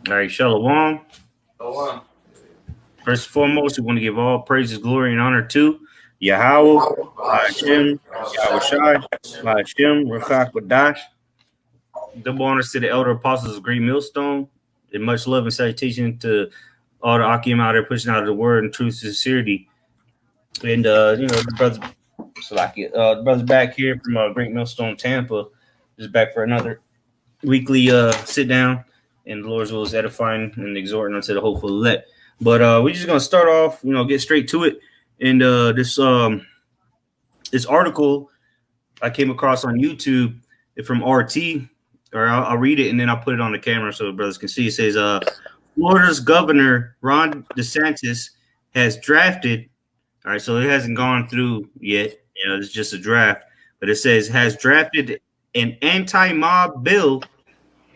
All right, Shalom. Shalom. First and foremost, we want to give all praises, glory, and honor to Yahweh, Hashem, Yahweh Shai, Hashem, Rachak Wadash. Double honors to the elder apostles of Great Millstone, and much love and salutation to all the Akim out there pushing out the word and truth and sincerity. And the brothers, the brothers back here from Great Millstone, Tampa, is back for another weekly sit down, and the Lord's will is edifying and exhorting unto the hopeful elect. But we're just gonna start off, get straight to it. And this article I came across on YouTube from RT, or I'll read it and then I'll put it on the camera so the brothers can see. It says, Florida's governor Ron DeSantis has drafted. All right, so it hasn't gone through yet. It's just a draft, but it says has drafted an anti-mob bill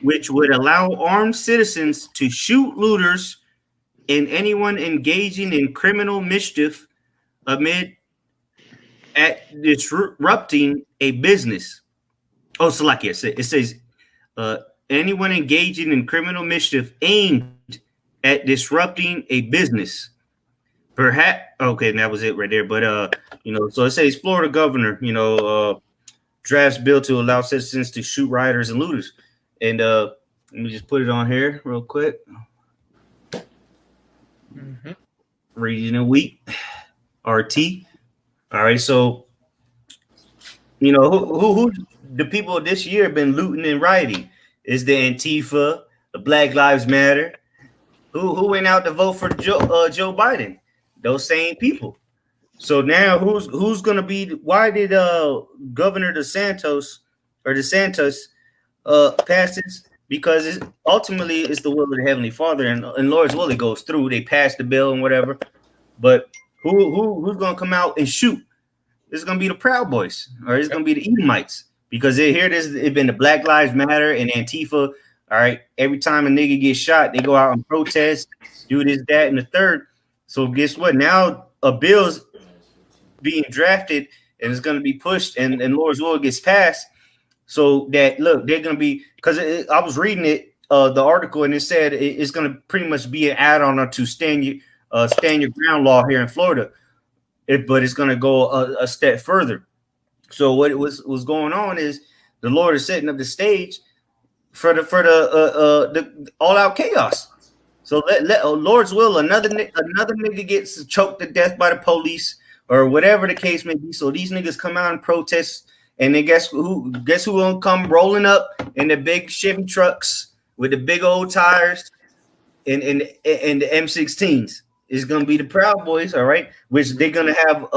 which would allow armed citizens to shoot looters and anyone engaging in criminal mischief amid at disrupting a business. Oh, so like it says anyone engaging in criminal mischief aimed at disrupting a business. Perhaps okay, and that was it right there. But so it says Florida governor, drafts bill to allow citizens to shoot rioters and looters. And let me just put it on here real quick. Mm-hmm. Reading a week, RT. All right, so who the people this year have been looting and rioting? Is the Antifa, the Black Lives Matter? Who went out to vote for Joe Biden? Those same people. So now who's gonna be? Why did Governor DeSantis pass this? Because ultimately it's the will of the Heavenly Father, and Lord's will it goes through. They pass the bill and whatever, but who's gonna come out and shoot? It's gonna be the Proud Boys, or it's gonna be the Edomites, because it's been the Black Lives Matter and Antifa. All right, every time a nigga gets shot, they go out and protest, do this, that, and the third. So guess what? Now a bill's being drafted and it's gonna be pushed, and Lord's will gets passed. So that look, they're gonna be, because I was reading it, the article, and it said it's gonna pretty much be an add-on to stand your ground law here in Florida, but it's gonna go a step further. So what was going on is the Lord is setting up the stage for the all-out chaos. So let Lord's will, another nigga gets choked to death by the police or whatever the case may be. So these niggas come out and protest. And then guess who gonna come rolling up in the big Chevy trucks with the big old tires and the M16s? It's gonna be the Proud Boys, all right, which they're gonna have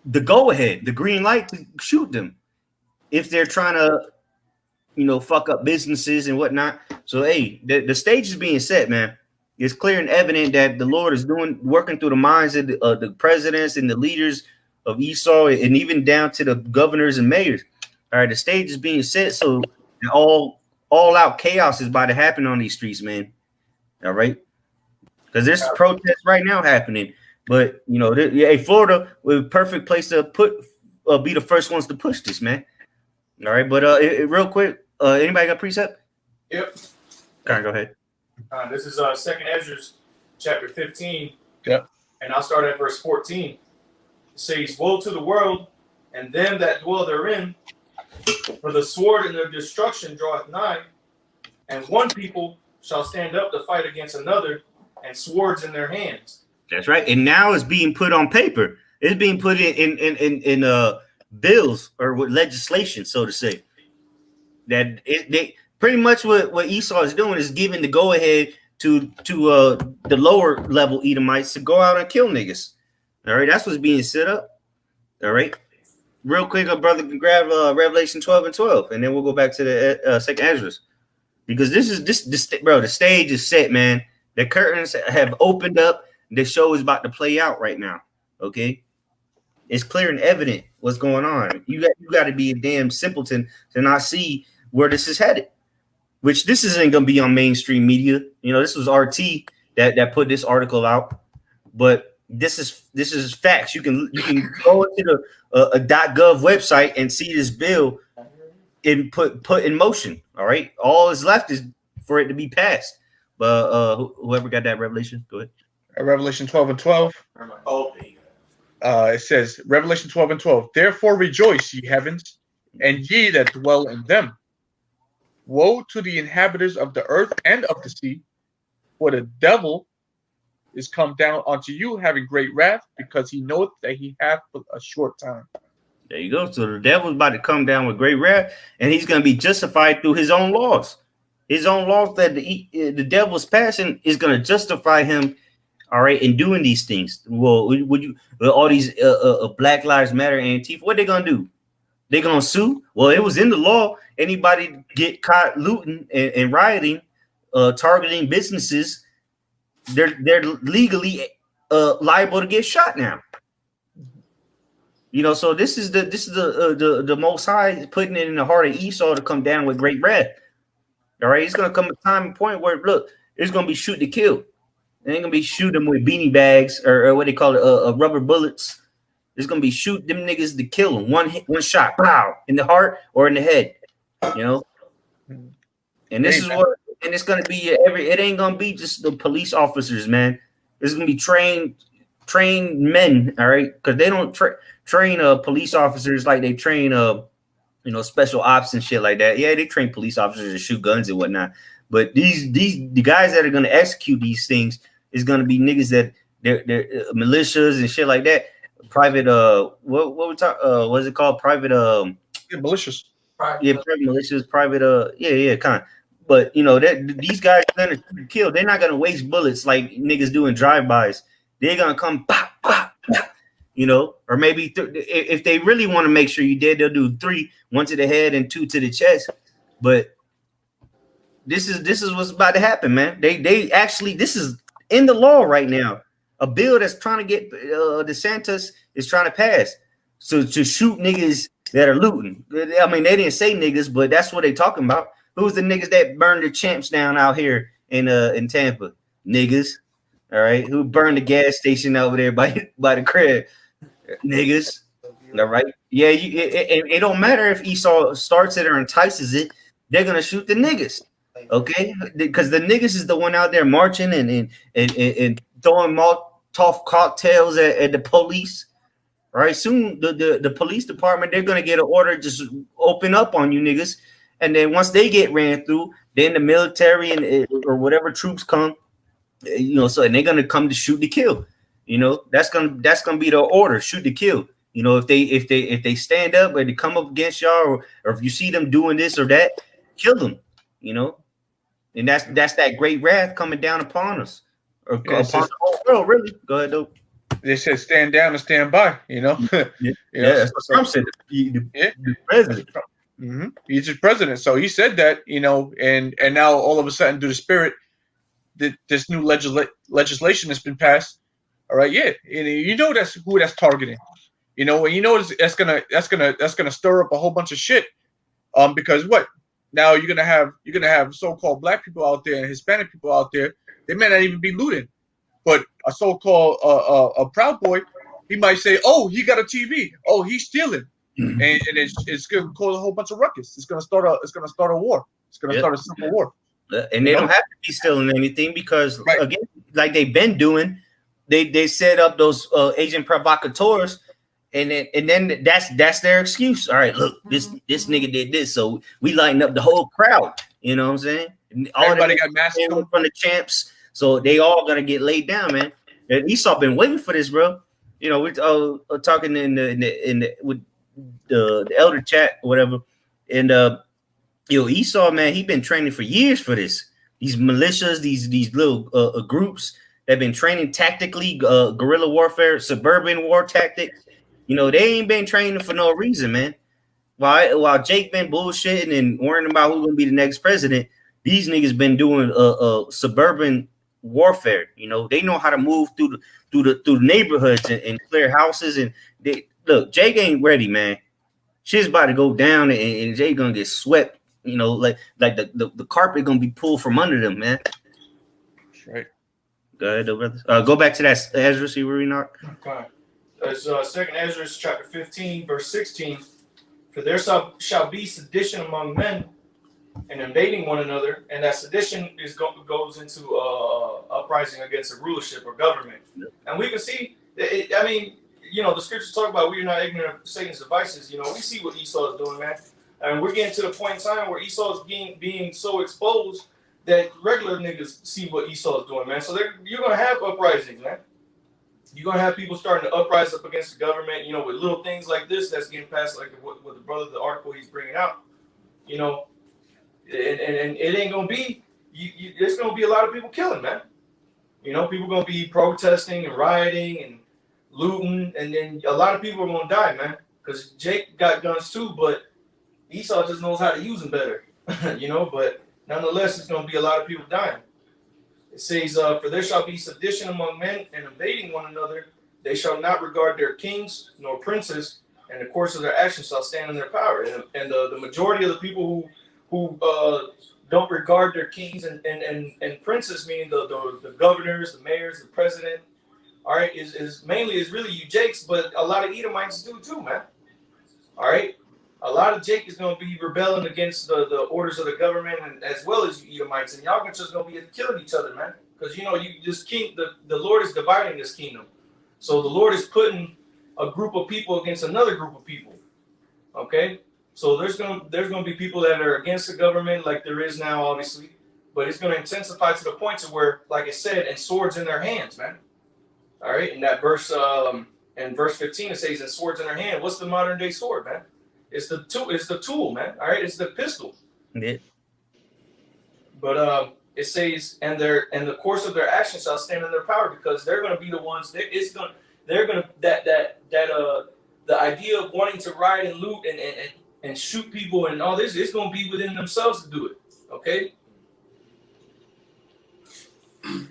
the go ahead, the green light to shoot them if they're trying to, fuck up businesses and whatnot. So hey, the stage is being set, man. It's clear and evident that the Lord is working through the minds of the presidents and the leaders of Esau, and even down to the governors and mayors. All right, the stage is being set, so all out chaos is about to happen on these streets, man. All right, because there's protests right now happening, but Florida was a perfect place to be the first ones to push this, man. All right, but real quick, anybody got precept? Yep. All right, go ahead. This is 2nd Ezra, chapter 15. Yep. And I'll start at verse 14. Says, woe to the world and them that dwell therein, for the sword and their destruction draweth nigh, and one people shall stand up to fight against another, and swords in their hands. That's right. And now it's being put on paper. It's being put in bills or with legislation, so to say. That they pretty much what Esau is doing is giving the go ahead to the lower level Edomites to go out and kill niggas. All right, that's what's being set up. All right, real quick, brother can grab Revelation 12 and 12, and then we'll go back to the 2nd Ezra, because the stage is set, man. The curtains have opened up. The show is about to play out right now. Okay, it's clear and evident what's going on. You got to be a damn simpleton to not see where this is headed. Which this isn't going to be on mainstream media. This was RT that put this article out, but this is facts. You can go into the .gov website and see this bill put in motion. All right, all is left is for it to be passed. But whoever got that revelation, go ahead. Revelation 12:12. Oh, It says, Revelation 12:12. Therefore rejoice, ye heavens, and ye that dwell in them. Woe to the inhabitants of the earth and of the sea, for the devil is come down unto you, having great wrath, because he knoweth that he hath but a short time. There you go. So the devil's about to come down with great wrath, and he's going to be justified through his own laws. His own laws that the devil's passing is going to justify him, all right, in doing these things. Well, would you all these Black Lives Matter and Antifa? What they going to do? They going to sue? Well, it was in the law. Anybody get caught looting and rioting, targeting businesses, they're legally liable to get shot now. You know, so this is the Most High putting it in the heart of Esau to come down with great wrath. All right, it's gonna come a time and point where look, it's gonna be shoot to kill. It ain't gonna be shoot them with beanie bags or what they call it, rubber bullets. It's gonna be shoot them niggas to kill them. One shot, pow, in the heart or in the head. You know, and this is what, and it's gonna be it ain't gonna be just the police officers, man. It's gonna be trained men, all right, because they don't train police officers like they train special ops and shit like that. Yeah, they train police officers to shoot guns and whatnot, but the guys that are gonna execute these things is gonna be niggas that they're militias and shit like that. Private what we talk what's it called? Private malicious. Yeah, private militias, private yeah, kind of. But you know that these guys are gonna kill. They're not gonna waste bullets like niggas doing drive-bys. They're gonna come pop, pop, pop, you know, or maybe if they really want to make sure you dead, they'll do 3, 1 to the head and 2 to the chest. But this is what's about to happen, man. They actually, this is in the law right now. A bill that's trying to get DeSantis is trying to pass. So to shoot niggas that are looting. I mean, they didn't say niggas, but that's what they talking about. Who's the niggas that burned the champs down out here in Tampa? Niggas. All right, who burned the gas station over there by the crib? Niggas. All right. Yeah, it don't matter if Esau starts it or entices it. They're gonna shoot the niggas. Okay, because the niggas is the one out there marching and throwing Molotov cocktails at the police. All right, soon the police department, they're gonna get an order just open up on you niggas, and then once they get ran through, then the military and or whatever troops come, you know, so and they're gonna come to shoot to kill. You know, that's gonna be the order: shoot to kill. You know, if they stand up or they come up against y'all, or if you see them doing this or that, kill them. You know, and that's that great wrath coming down upon us or upon the whole world. Really, go ahead, though. They said stand down and stand by. You know, yeah, that's what Trump said. The president. Mm-hmm. He's the president, so he said that. You know, and now all of a sudden, through the Spirit, this new legislation has been passed. All right, yeah, and you know that's who that's targeting. You know, and you know that's gonna stir up a whole bunch of shit. Because what? Now you're gonna have so-called black people out there and Hispanic people out there. They may not even be looting, but a so-called a Proud Boy, he might say, "Oh, he got a TV. Oh, he's stealing," and it's gonna cause a whole bunch of ruckus. It's gonna start a war. It's gonna start a civil war. And they don't have to be stealing anything because again, like they've been doing, they set up those agent provocateurs. And then that's their excuse. All right, look, this nigga did this, so we lighten up the whole crowd. You know what I'm saying? Everybody got masks on from the champs, so they all gonna get laid down, man. And Esau been waiting for this, bro. You know, we're talking with the elder chat or whatever, and Esau, man, he been training for years for this. These militias, these little groups that been training tactically, guerrilla warfare, suburban war tactics. You know, they ain't been training for no reason, man. While Jake been bullshitting and worrying about who's gonna be the next president, these niggas been doing suburban warfare. You know, they know how to move through the neighborhoods and clear houses. And look, Jake ain't ready, man. Shit's about to go down, and Jake gonna get swept. You know, like the carpet gonna be pulled from under them, man. That's right. Go ahead, brothers. Go back to that Ezra. See where we not. Okay. That's 2nd Ezra chapter 15, verse 16. For there shall be sedition among men, and invading one another, and that sedition goes into uprising against a rulership or government. And we can see, I mean, the scriptures talk about we are not ignorant of Satan's devices. We see what Esau is doing, man. And we're getting to the point in time where Esau is being so exposed that regular niggas see what Esau is doing, man. So you're going to have uprisings, man. You're going to have people starting to uprise up against the government, with little things like this that's getting passed, like what the brother, the article he's bringing out, and it ain't going to be, there's going to be a lot of people killing, man. People going to be protesting and rioting and looting, and then a lot of people are going to die, man, because Jake got guns too, but Esau just knows how to use them better, but nonetheless, it's going to be a lot of people dying. It says, for there shall be sedition among men and invading one another. They shall not regard their kings nor princes, and the course of their actions shall stand in their power. And the majority of the people who don't regard their kings and princes, meaning the governors, the mayors, the president, all right, is really you Jakes, but a lot of Edomites do too, man. All right. A lot of Jake is going to be rebelling against the orders of the government, and as well as you Edomites, and y'all just going to be killing each other, man. Because the Lord is dividing this kingdom, so the Lord is putting a group of people against another group of people. Okay, so there's going to be people that are against the government, like there is now, obviously, but it's going to intensify to the point to where, like I said, and swords in their hands, man. All right, in that verse, in verse 15, it says, "And swords in their hand." What's the modern day sword, man? It's the tool, man. All right, it's the pistol. Yeah. But it says, and the course of their actions shall stand in their power, because they're going to be the ones. The idea of wanting to riot and loot and shoot people and all this, it's going to be within themselves to do it. Okay. Hold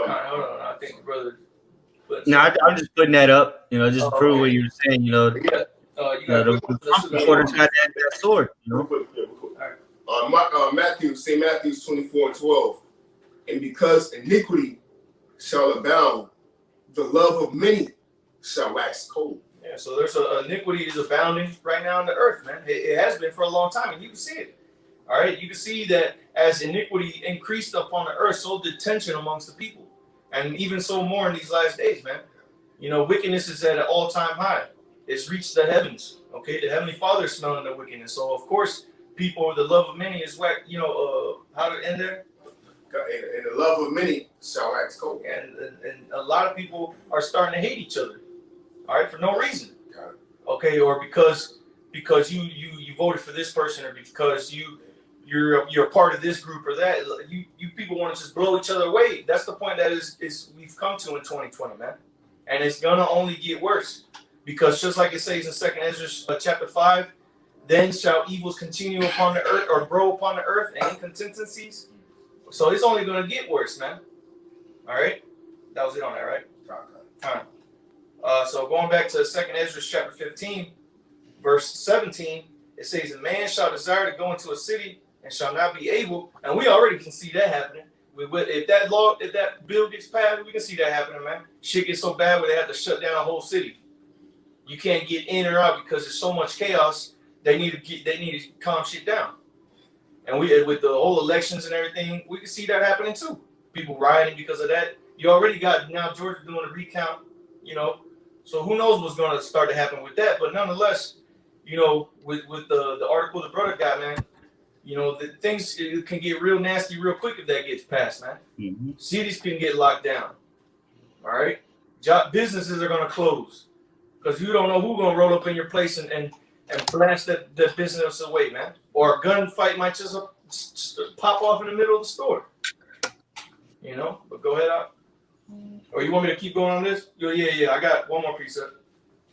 on, I think brother. No, I'm just putting that up, just to prove what you were saying, Yeah. The supporters got that sword, St. Matthew's 24:12. And because iniquity shall abound, the love of many shall wax cold. Yeah, so there's iniquity is abounding right now on the earth, man. It has been for a long time, and you can see it. All right, you can see that as iniquity increased upon the earth, so did tension amongst the people, and even so more in these last days, man. Wickedness is at an all-time high. It's reached the heavens. Okay, the Heavenly Father is smelling the wickedness. So of course, people, the love of many is what how to end there. And the love of many shall wax cold. And a lot of people are starting to hate each other. All right, for no reason. Okay, or because you voted for this person, or because you're a part of this group or that. You people want to just blow each other away. That's the point that is we've come to in 2020, man. And it's gonna only get worse. Because just like it says in 2nd Ezra chapter 5, then shall evils continue upon the earth, or grow upon the earth, and inconsistencies. So it's only going to get worse, man. All right? That was it on that, right? All right. So going back to 2nd Ezra chapter 15, verse 17, it says, "A man shall desire to go into a city and shall not be able," and we already can see that happening. If that bill gets passed, we can see that happening, man. Shit gets so bad where they have to shut down a whole city. You can't get in or out because there's so much chaos. They need to calm shit down. And with the whole elections and everything, we can see that happening too. People rioting because of that. You already got now Georgia doing a recount, So who knows what's going to start to happen with that? But nonetheless, with the article the brother got, man, the things can get real nasty real quick if that gets passed, man. Mm-hmm. Cities can get locked down. All right, businesses are going to close. Because you don't know who's going to roll up in your place and blast that business away, man. Or a gunfight might just pop off in the middle of the store. But go ahead out. Or you want me to keep going on this? Yeah. I got one more precept.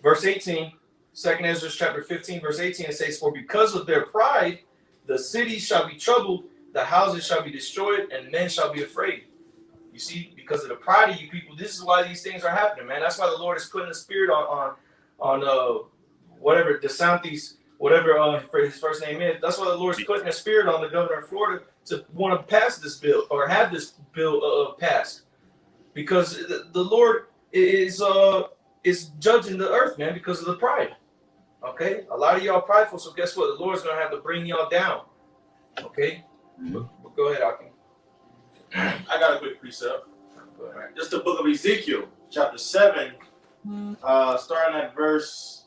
Verse 18, 2nd Ezra chapter 15, verse 18, it says, "For because of their pride, the cities shall be troubled, the houses shall be destroyed, and men shall be afraid." You see, because of the pride of you people, this is why these things are happening, man. That's why the Lord is putting the spirit on whatever DeSantis, whatever for his first name is. That's why the Lord's putting a spirit on the governor of Florida to want to pass this bill or have this bill passed, because the Lord is judging the earth, man, because of the pride. Okay, a lot of y'all prideful, so guess what? The Lord's gonna have to bring y'all down. Okay, go ahead, Akim. I got a quick precept. Right. Just the book of Ezekiel, chapter 7, starting at verse.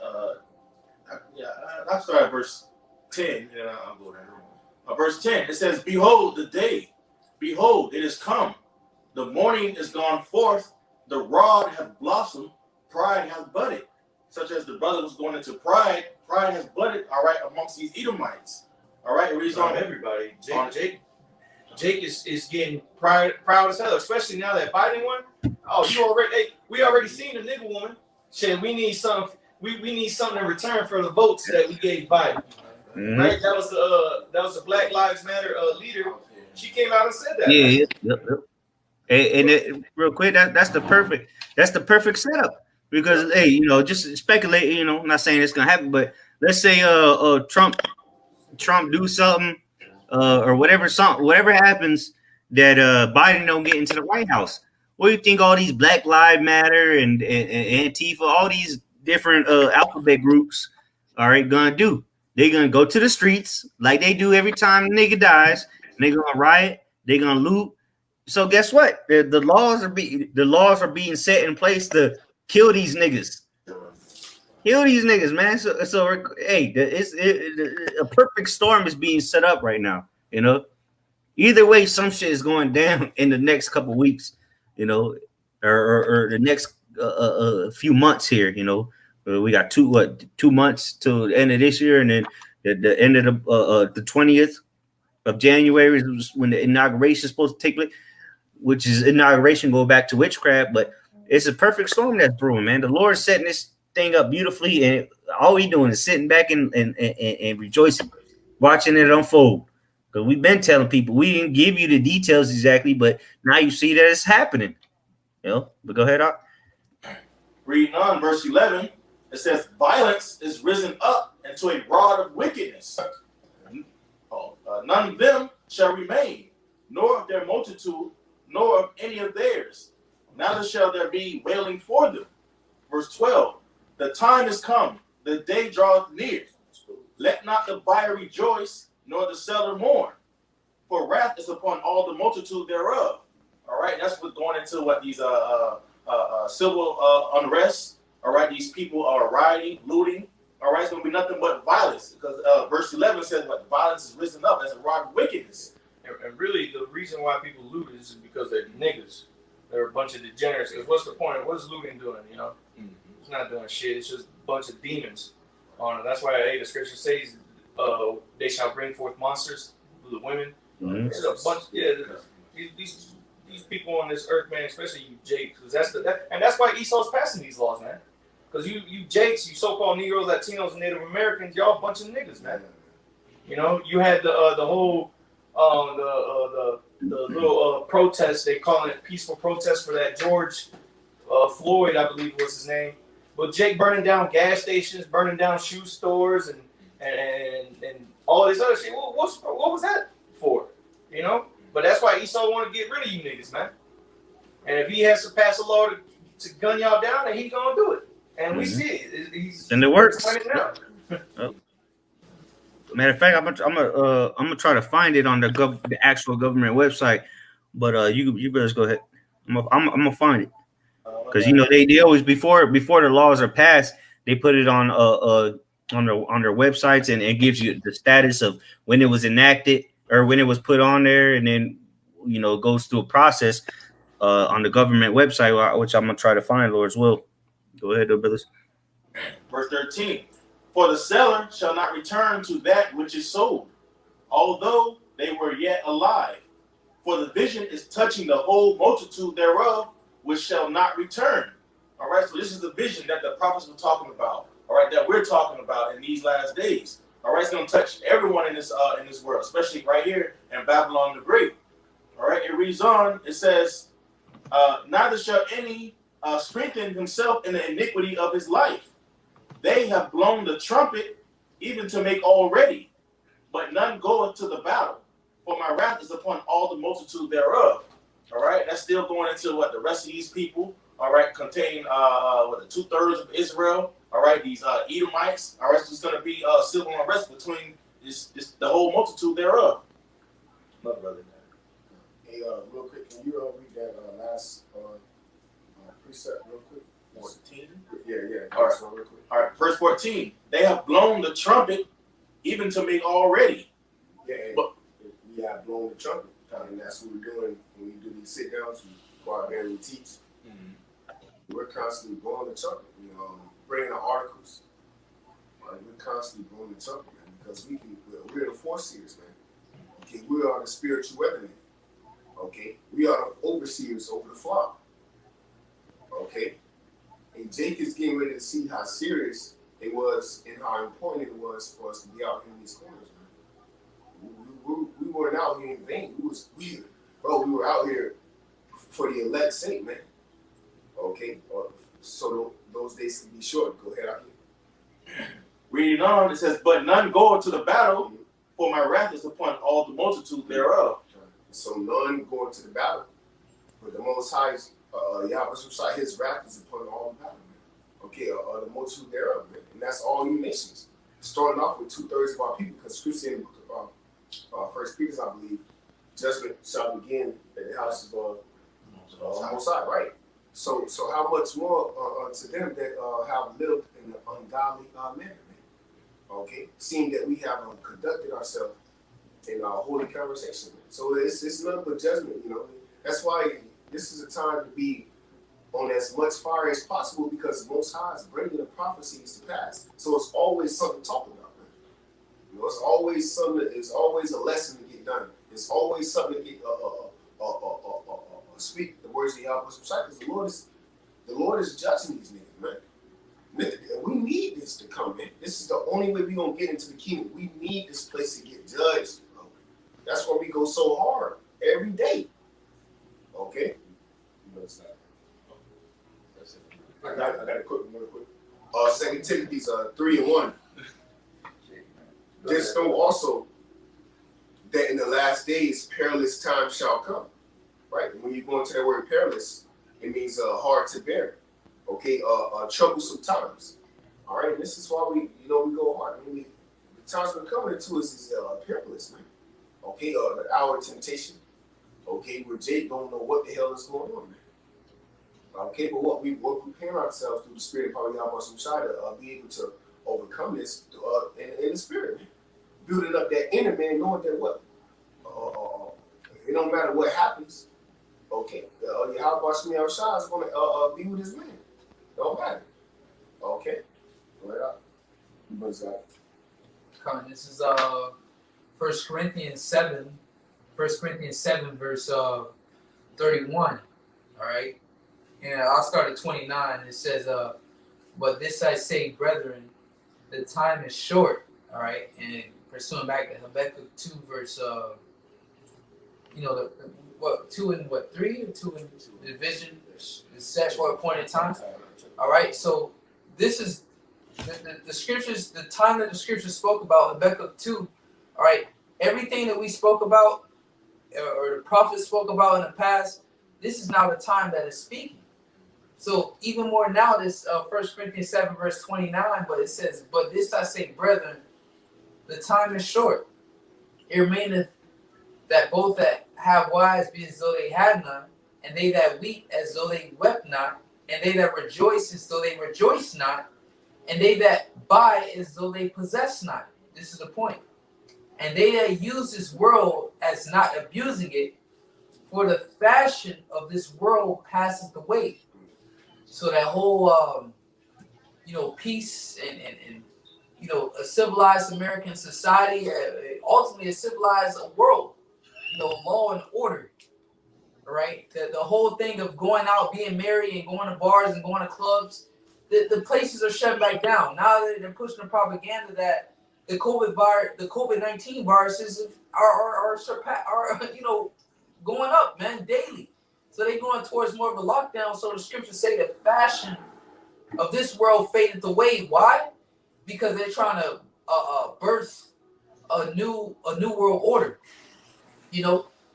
I'll start at verse 10, and I'll go down. Verse 10, it says, "Behold, the day, behold, it is come. The morning is gone forth. The rod hath blossomed. Pride hath budded." Such as the brother was going into pride. Pride has budded, all right, amongst these Edomites. All right, it reads on everybody. Jake is getting proud as hell, especially now that Biden won. Oh, we already seen the nigga woman. Shit, we need something. We need something in return for the votes that we gave Biden. Mm-hmm. Right? That was the Black Lives Matter leader. She came out and said that. Yeah, yep. And real quick, that's the perfect setup. Because hey, you know, just speculate, you know, I'm not saying it's gonna happen, but let's say Trump do something or whatever happens that Biden don't get into the White House. What do you think all these Black Lives Matter and Antifa, all these different alphabet groups, all right, gonna do? They're gonna go to the streets like they do every time a nigga dies, and they're gonna riot, they're gonna loot. So guess what? The laws are being set in place to kill these niggas. Kill these niggas, man. So hey, a perfect storm is being set up right now. You know, either way, some shit is going down in the next couple weeks. You know, or the next few months here. You know, we got 2 months till the end of this year, and then the end of the 20th of January is when the inauguration is supposed to take place. Which is inauguration, go back to witchcraft, but it's a perfect storm that's brewing, man. The Lord's setting this thing up beautifully, and all we doing is sitting back and rejoicing, watching it unfold. Because we've been telling people, we didn't give you the details exactly, but now you see that it's happening. You know, but go ahead, Doc. Reading on verse 11, it says, "Violence is risen up into a rod of wickedness. None of them shall remain, nor of their multitude, nor of any of theirs. Neither shall there be wailing for them." Verse 12, "The time is come, the day draweth near. Let not the buyer rejoice, nor the seller mourn. For wrath is upon all the multitude thereof." All right, that's what's going into what these civil unrest. All right, these people are rioting, looting. All right, it's going to be nothing but violence. Because verse 11 says, "What violence is risen up as a rod of wickedness." And really, the reason why people loot is because they're niggas. They're a bunch of degenerates. Because what's the point? What is looting doing? You know, it's not doing shit. It's just a bunch of demons on it. That's why the scripture says, "They shall bring forth monsters to the women." Mm-hmm. It's a bunch. Yeah, these people on this earth, man, especially you Jakes, because that's why Esau's passing these laws, man. Because you Jakes, you so-called Negroes, Latinos, and Native Americans, y'all a bunch of niggas, man. You know, you had the whole. The little protest, they call it peaceful protest for that George Floyd, I believe was his name. But Jake burning down gas stations, burning down shoe stores, and all this other shit. What was that for? You know. But that's why Esau want to get rid of you niggas, man. And if he has to pass a law to gun y'all down, then he's gonna do it. And we see it. And it works. Matter of fact, I'm gonna try to find it on the actual government website, but you better go ahead. I'm gonna find it because you know they always before the laws are passed, they put it on their websites and it gives you the status of when it was enacted or when it was put on there, and then you know it goes through a process on the government website, which I'm gonna try to find. Lord's will. Go ahead, brothers. Verse 13. "For the seller shall not return to that which is sold, although they were yet alive. For the vision is touching the whole multitude thereof, which shall not return." All right, so this is the vision that the prophets were talking about. All right, that we're talking about in these last days. All right, it's going to touch everyone in this world, especially right here in Babylon the Great. All right, it reads on. It says, "Neither shall any strengthen himself in the iniquity of his life. They have blown the trumpet, even to make all ready, but none goeth to the battle. For my wrath is upon all the multitude thereof." All right, that's still going into what the rest of these people. All right, contain the 2/3 of Israel. All right, these Edomites. All right, so it's going to be civil unrest between the whole multitude thereof. Another brother. Hey, real quick, can you read that last precept real quick? 14. Yeah. All right. Real quick. All right, verse 14. They have blown the trumpet even to me already. Yeah, but we have blown the trumpet, and that's what we're doing when we do these sit downs. We go out there and we teach. We're constantly blowing the trumpet. Bringing our articles. Right? We're constantly blowing the trumpet, man, because we're the foreseers, man. Okay, we are the spiritual weathermen. Okay, we are the overseers over the flock. Okay, and Jake is getting ready to see how serious it was and how important it was for us to be out here in these corners, man. We weren't out here in vain. We were out here for the elect's sake, man. Okay, so those days can be short. Go ahead out here. Reading on, it says, but none go to the battle, for my wrath is upon all the multitude thereof. So none going to the battle, but the Most High, Yahweh, his wrath is upon all the battle, man. Okay, the multitude thereof, man. And that's all you nations. Starting off with 2/3 of our people, because Scripture in First Peter, I believe, judgment shall begin at the house of Most High, right? So how much more to them that have lived in an ungodly manner, man? Okay, seeing that we have conducted ourselves in our holy conversation, man. So it's nothing but judgment, That's why this is a time to be on as much fire as possible, because the Most High is bringing the prophecies to pass. So it's always something to talk about, man. It's always something. It's always a lesson to get done. It's always something to get speak the words of Yahweh disciples. The Lord is judging these niggas, man. We need this to come, man. This is the only way we're gonna get into the kingdom. We need this place to get judged, bro. That's why we go so hard every day. Okay? I got a quick one, real quick. 2 Timothy 3:1. Just know also that in the last days perilous times shall come. Right? When you go into that word perilous, it means hard to bear. Okay, troublesome times. All right, and this is why we go hard. The times we're coming into is perilous, man. Okay, the hour of temptation. Okay, where Jake don't know what the hell is going on, man. Okay, but we're preparing ourselves through the spirit of power, Yahweh Shai, to be able to overcome this in the spirit, man. Building up that inner man, knowing that what it don't matter what happens. Okay, Yahweh Shai is going to be with his man. Don't matter. Okay. Right up. What's that? This is 1 Corinthians 7 verse 31. All right. And I'll start at 29. It says, but this I say, brethren, the time is short. All right. And pursuing back to Habakkuk 2 verse 2 and 3 or 2 in division is set for a point in time. All right, so this is the scriptures, the time that the scriptures spoke about, Habakkuk 2. All right, everything that we spoke about or the prophets spoke about in the past, this is now the time that is speaking. So even more now, this 1 Corinthians 7 verse 29, but it says, but this I say, brethren, the time is short. It remaineth that both that have wives be as though they had none, and they that weep as though they wept not, and they that rejoice as though they rejoice not, and they that buy as though they possess not. This is the point. And they that use this world as not abusing it, for the fashion of this world passeth away. So that whole, peace and a civilized American society, ultimately a civilized world, law and order. Right, the whole thing of going out, being married, and going to bars and going to clubs, the places are shut back down. Now they're pushing the propaganda that the COVID-19 viruses are going up, man, daily. So they're going towards more of a lockdown. So the scriptures say the fashion of this world fadeth away. Why? Because they're trying to birth a new world order.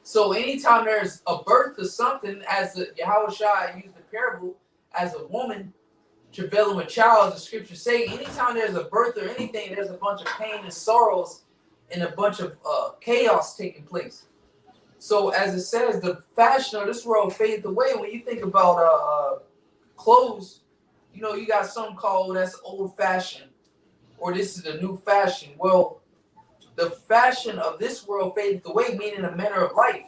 So anytime there's a birth of something, as the Yahweh Shai used the parable, as a woman travailing with child, the scriptures say anytime there's a birth or anything, there's a bunch of pain and sorrows and a bunch of chaos taking place. So as it says, the fashion of this world fadeth away. When you think about clothes, you know, you got some called that's old fashioned, or this is the new fashion. Well, the fashion of this world fadeth away, meaning the manner of life.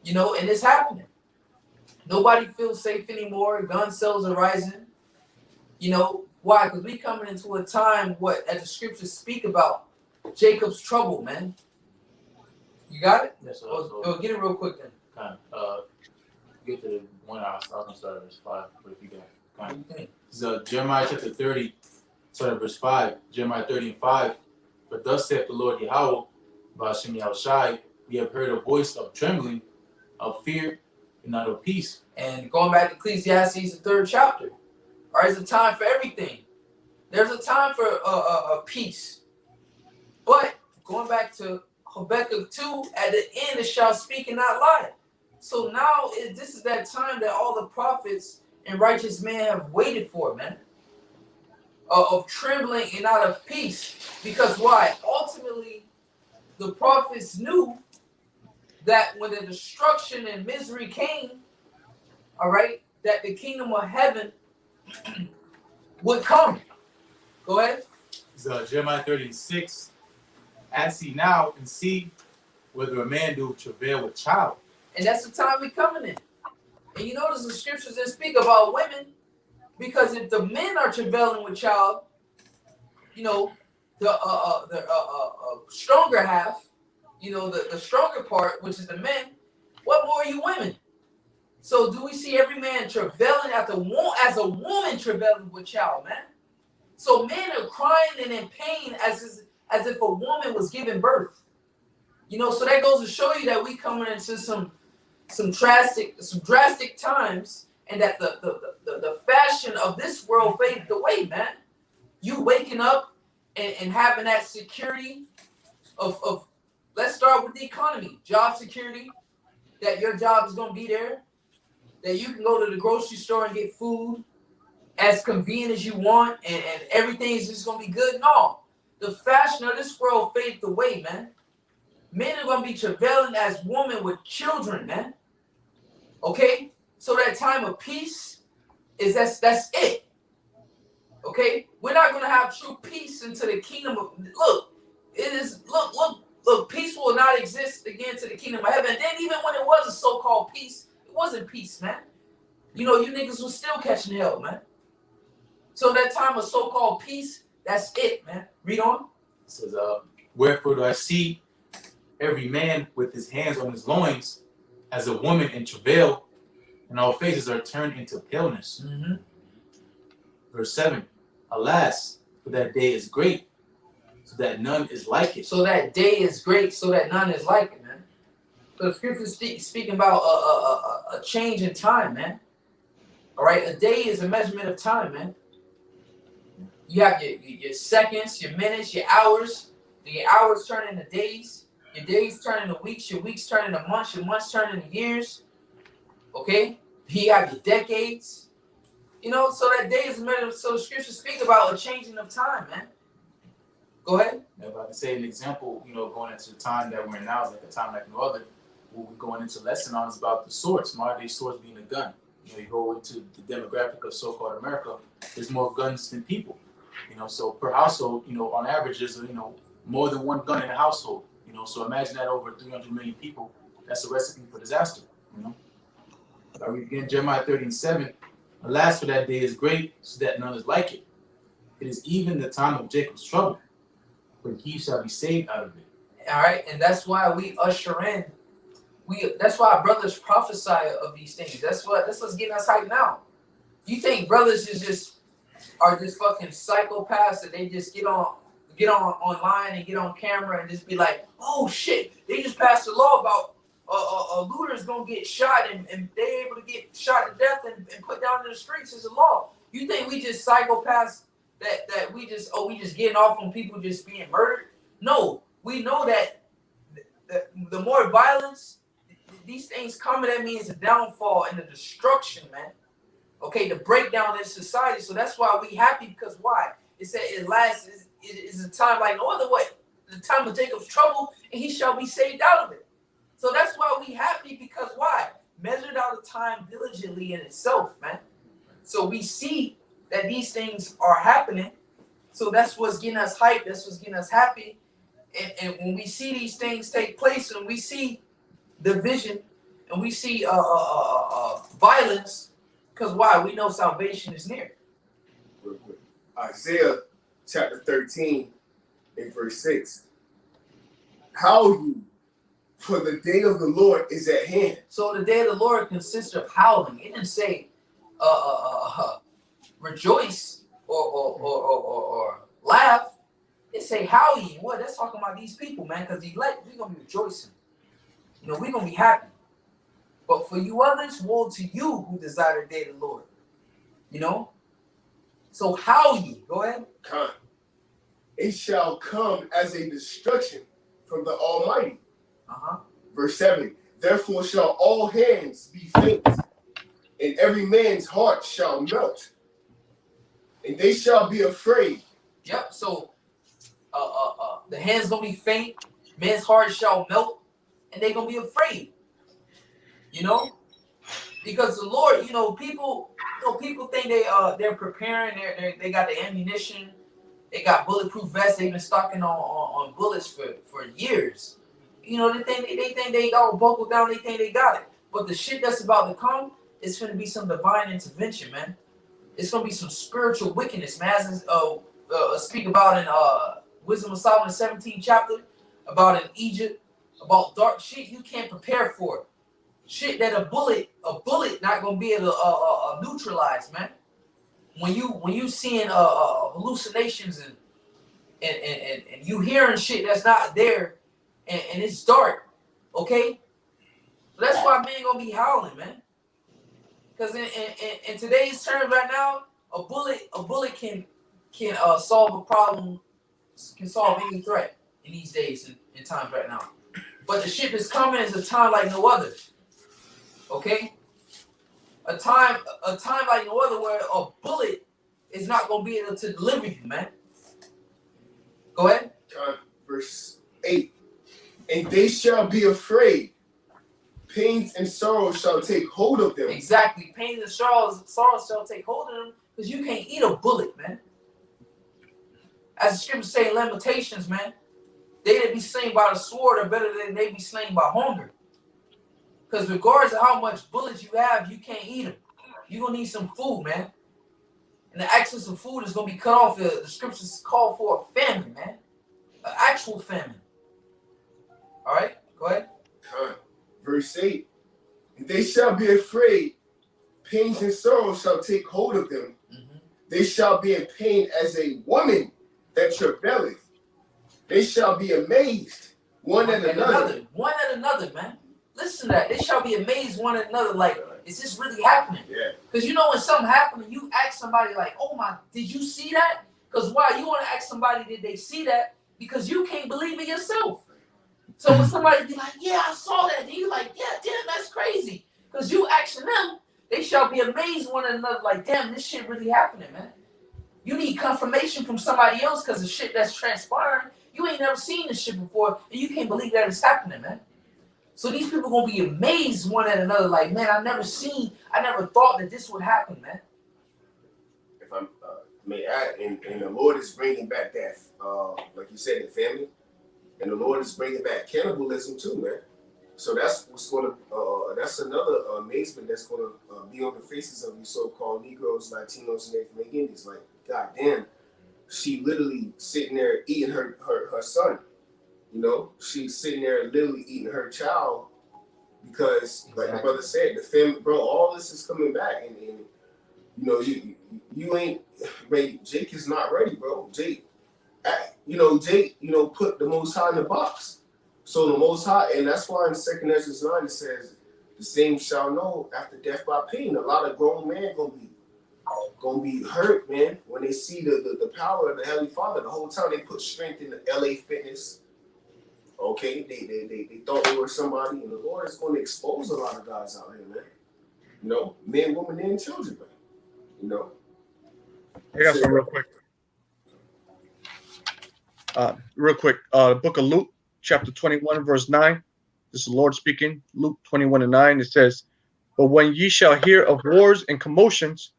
You know, and it's happening. Nobody feels safe anymore. Gun sales are rising. You know, why? Because we coming into a time, as the scriptures speak about, Jacob's trouble, man. You got it? Yes, sir. Go get it real quick then. Kind of, get to the one I was going to start at verse 5, but if you got What kind do you think? of. Jeremiah chapter 30, start at verse 5. Jeremiah 30 and 5. But thus saith the Lord Yahweh, Ba'ashem Yahushai, we have heard a voice of trembling, of fear, and not of peace. And going back to Ecclesiastes, the 3rd chapter. All right, it's a time for everything. There's a time for peace. But going back to Habakkuk 2, at the end it shall speak and not lie. So now this is that time that all the prophets and righteous men have waited for, man. Of trembling and not of peace. Because why? Ultimately, the prophets knew that when the destruction and misery came, all right, that the kingdom of heaven would come. Go ahead. Jeremiah 30 and 6. Ask ye now and see whether a man do travail with child. And that's the time we're coming in. And you notice the scriptures that speak about women, because if the men are travailing with child, you know, the stronger half, you know, the stronger part, which is the men, what more are you women? So do we see every man travailing as a woman travailing with child, man? So men are crying and in pain as if a woman was giving birth. You know, so that goes to show you that we coming into some drastic times, and that the fashion of this world faded away, man. You waking up and having that security of let's start with the economy, job security, that your job is gonna be there, that you can go to the grocery store and get food as convenient as you want, and everything is just gonna be good. No, the fashion of this world faded away, man. Men are gonna be travailing as women with children, man. Okay, so that time of peace is that's it. Okay, we're not gonna have true peace into the kingdom of look, peace will not exist again to the kingdom of heaven. And then even when it was a so-called peace, it wasn't peace, man. You know, you niggas was still catching hell, man. So that time of so-called peace, that's it, man. Read on. It says, wherefore do I see every man with his hands on his loins as a woman in travail, and all faces are turned into paleness. Mm-hmm. Verse 7. Alas, for that day is great, so that none is like it. So that day is great, so that none is like it, man. So the scripture speaking about a change in time, man. All right, a day is a measurement of time, man. You have your seconds, your minutes, your hours. Your hours turn into days. Your days turn into weeks. Your weeks turn into months. Your months turn into years. Okay? You have your decades. You know, so that day is a measure. So the scriptures speak about a changing of time, man. Go ahead. If I can say an example, you know, going into the time that we're in now is like a time like no other. What we're going into lesson on is about the swords, modern day swords being a gun. You know, you go into the demographic of so-called America, there's more guns than people. You know, so per household, you know, on average, there's, you know, more than one gun in a household. You know, so imagine that over 300 million people. That's a recipe for disaster. You know, I read again Jeremiah 30 and 7. Alas, for that day is great, so that none is like it. It is even the time of Jacob's trouble, but he shall be saved out of it. All right, and that's why we usher in. That's why our brothers prophesy of these things. That's what's getting us hyped now. You think brothers are just fucking psychopaths that they just get on online and get on camera and just be like, oh shit, they just passed a law about a looter's gonna get shot and they able to get shot to death and put down in the streets as a law. You think we just psychopaths that we just getting off on people just being murdered? No, we know that the more violence these things come, that means a downfall and a destruction, man. Okay, to break down this society. So that's why we happy, because why? It said it lasts, it is a time like no other way. The time of Jacob's trouble, and he shall be saved out of it. So that's why we happy, because why? Measured out the time diligently in itself, man. So we see that these things are happening. So that's what's getting us hyped. That's what's getting us happy. And when we see these things take place, and we see division, and we see violence, because why? We know salvation is near. Real quick. Isaiah chapter 13 and verse 6. Howl you, for the day of the Lord is at hand. So the day of the Lord consists of howling. It didn't say rejoice or laugh. It say howl ye. What? That's talking about these people, man, because we're going to be rejoicing. You know, we're going to be happy. But for you others, woe to you who desire the day of the Lord. You know? So howl ye. Go ahead. Come. It shall come as a destruction from the Almighty. Verse 7. Therefore shall all hands be faint, and every man's heart shall melt, and they shall be afraid. Yep. So the hands gonna be faint, men's heart shall melt, and they're gonna be afraid. You know, because the Lord, people think they're preparing, they got the ammunition, they got bulletproof vests, they've been stocking on bullets for years. You know, they think they all buckled down, they think they got it. But the shit that's about to come, it's gonna be some divine intervention, man. It's gonna be some spiritual wickedness, man. As speak about in Wisdom of Solomon, 17th chapter, about in Egypt, about dark shit you can't prepare for. Shit that a bullet not gonna be able to neutralize, man. When you seeing hallucinations and you hearing shit that's not there, and it's dark, okay? So that's why men gonna be howling, man. Because in today's terms right now, a bullet can solve a problem, can solve any threat in these days in times right now. But the shit that's coming is a time like no other. Okay? A time like no other, where a bullet is not gonna be able to deliver you, man. Go ahead. Verse 8. And they shall be afraid. Pains and sorrow shall take hold of them. Exactly. Pains and sorrows shall take hold of them, because you can't eat a bullet, man. As the scriptures say in Lamentations, man, they that be slain by the sword are better than they be slain by hunger. Because regardless of how much bullets you have, you can't eat them. You're going to need some food, man. And the access of food is going to be cut off. The scriptures call for a famine, man. An actual famine. All right? Go ahead. Verse 8. And they shall be afraid. Pains and sorrow shall take hold of them. Mm-hmm. They shall be in pain as a woman that travaileth. They shall be amazed one at another. One at another, man. Listen to that. They shall be amazed one at another. Like, is this really happening? Yeah. Because you know when something happened, you ask somebody like, oh my, did you see that? Because why? You want to ask somebody, did they see that? Because you can't believe it yourself. So when somebody be like, yeah, I saw that, and you like, yeah, damn, that's crazy. Because you asking them, they shall be amazed one at another. Like, damn, this shit really happening, man. You need confirmation from somebody else, because the shit that's transpiring, you ain't never seen this shit before, and you can't believe that it's happening, man. So these people gonna be amazed one at another, like, man, I never thought that this would happen, man. If I may add, and the Lord is bringing back that, like you said, the family, and the Lord is bringing back cannibalism too, man. So that's what's gonna, that's another amazement that's gonna be on the faces of these so-called Negroes, Latinos, and Native Indians. Like, goddamn, she literally sitting there eating her son. You know, she's sitting there literally eating her child because, like the brother said, the family, bro, all this is coming back, and you know, you ain't ready. Jake is not ready, bro. Jake, put the Most High in the box. So the Most High, and that's why in 2 Ezra 9 it says, the same shall know after death by pain. A lot of grown men gonna be hurt, man, when they see the power of the Heavenly Father. The whole time they put strength in the LA Fitness. Okay, they thought they were somebody, and the Lord is going to expose a lot of guys out here, man. You know, men, women, and children, man. You know. I got some real quick. The book of Luke, chapter 21, verse 9. This is the Lord speaking. Luke 21:9. It says, "But when ye shall hear of wars and commotions,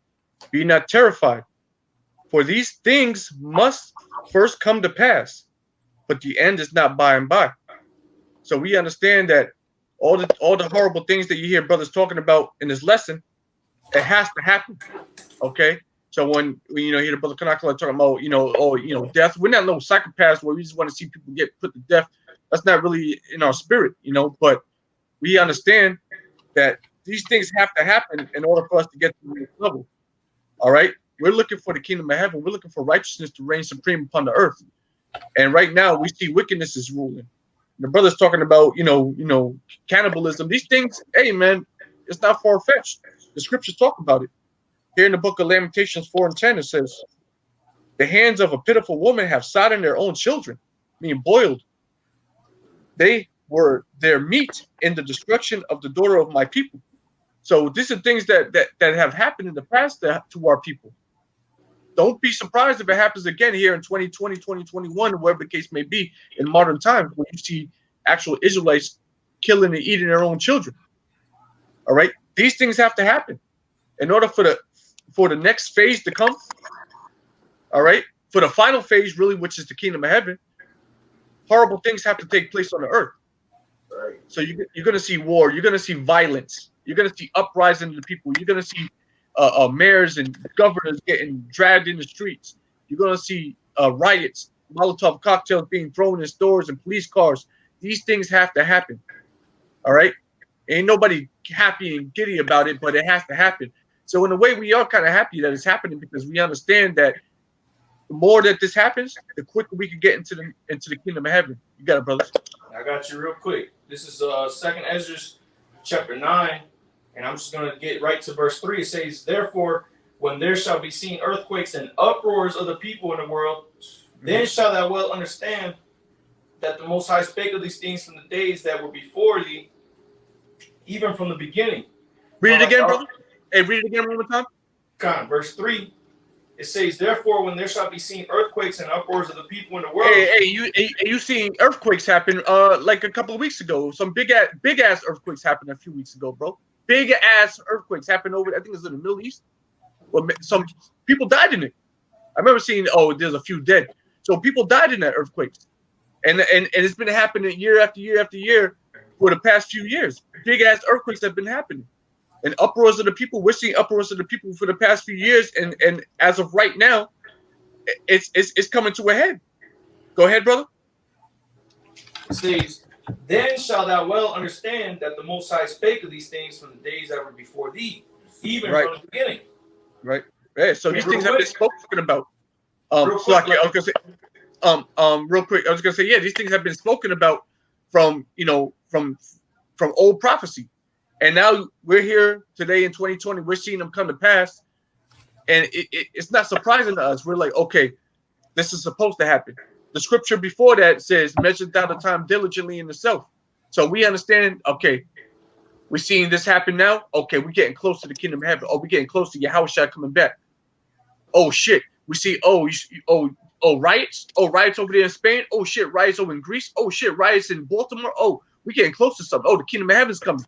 be not terrified, for these things must first come to pass, but the end is not by and by." So we understand that all the horrible things that you hear brothers talking about in this lesson, it has to happen. Okay. So when you hear the brother Kanakala talking about death, we're not no psychopaths where we just want to see people get put to death. That's not really in our spirit, but we understand that these things have to happen in order for us to get to the next level. All right. We're looking for the kingdom of heaven. We're looking for righteousness to reign supreme upon the earth. And right now we see wickedness is ruling. The brother's talking about, cannibalism. These things, hey man, it's not far-fetched. The scriptures talk about it. Here in the book of Lamentations 4:10, it says, "The hands of a pitiful woman have sodden their own children," meaning boiled. "They were their meat in the destruction of the daughter of my people." So these are things that have happened in the past to our people. Don't be surprised if it happens again here in 2020, 2021, wherever the case may be in modern times, when you see actual Israelites killing and eating their own children. All right, these things have to happen in order for the next phase to come. All right, for the final phase, really, which is the kingdom of heaven, horrible things have to take place on the earth. Right. So you're going to see war. You're going to see violence. You're going to see uprising of the people. You're going to see mayors and governors getting dragged in the streets. You're going to see riots, Molotov cocktails being thrown in stores and police cars. These things have to happen. All right? Ain't nobody happy and giddy about it, but it has to happen. So in a way, we are kind of happy that it's happening, because we understand that the more that this happens, the quicker we can get into the kingdom of heaven. You got it, brothers. I got you real quick. This is 2nd Ezra chapter 9, and I'm just going to get right to verse 3. It says, "Therefore, when there shall be seen earthquakes and uproars of the people in the world, then shall thou well understand that the Most High spake of these things from the days that were before thee, even from the beginning." Read it again, brother. Hey, read it again one more time. Verse 3. It says, "Therefore, when there shall be seen earthquakes and uproars of the people in the world." Hey, you seen earthquakes happen like a couple of weeks ago. Some big ass earthquakes happened a few weeks ago, bro. Big ass earthquakes happened over, I think it was in the Middle East. Well, some people died in it. I remember seeing, there's a few dead. So people died in that earthquakes. And it's been happening year after year after year for the past few years. Big ass earthquakes have been happening. And uproars of the people, we're seeing uproars of the people for the past few years, and as of right now, it's coming to a head. Go ahead, brother. It says, "Then shalt thou well understand that the Most High spake of these things from the days that were before thee, even from the beginning." Right. Yeah, so these things have been spoken about. Real quick, I was gonna say, real quick, I was gonna say, yeah, these things have been spoken about from old prophecy. And now we're here today in 2020. We're seeing them come to pass, and it's not surprising to us. We're like, okay, this is supposed to happen. The scripture before that says, "Measure thou the time diligently in the self." So we understand. Okay, we're seeing this happen now. Okay, we're getting close to the kingdom of heaven. Oh, we're getting close to Yahushua coming back. Oh shit, we see. Riots. Oh, riots over there in Spain. Oh shit, riots over in Greece. Oh shit, riots in Baltimore. Oh, we're getting close to something. Oh, the kingdom of heaven's coming.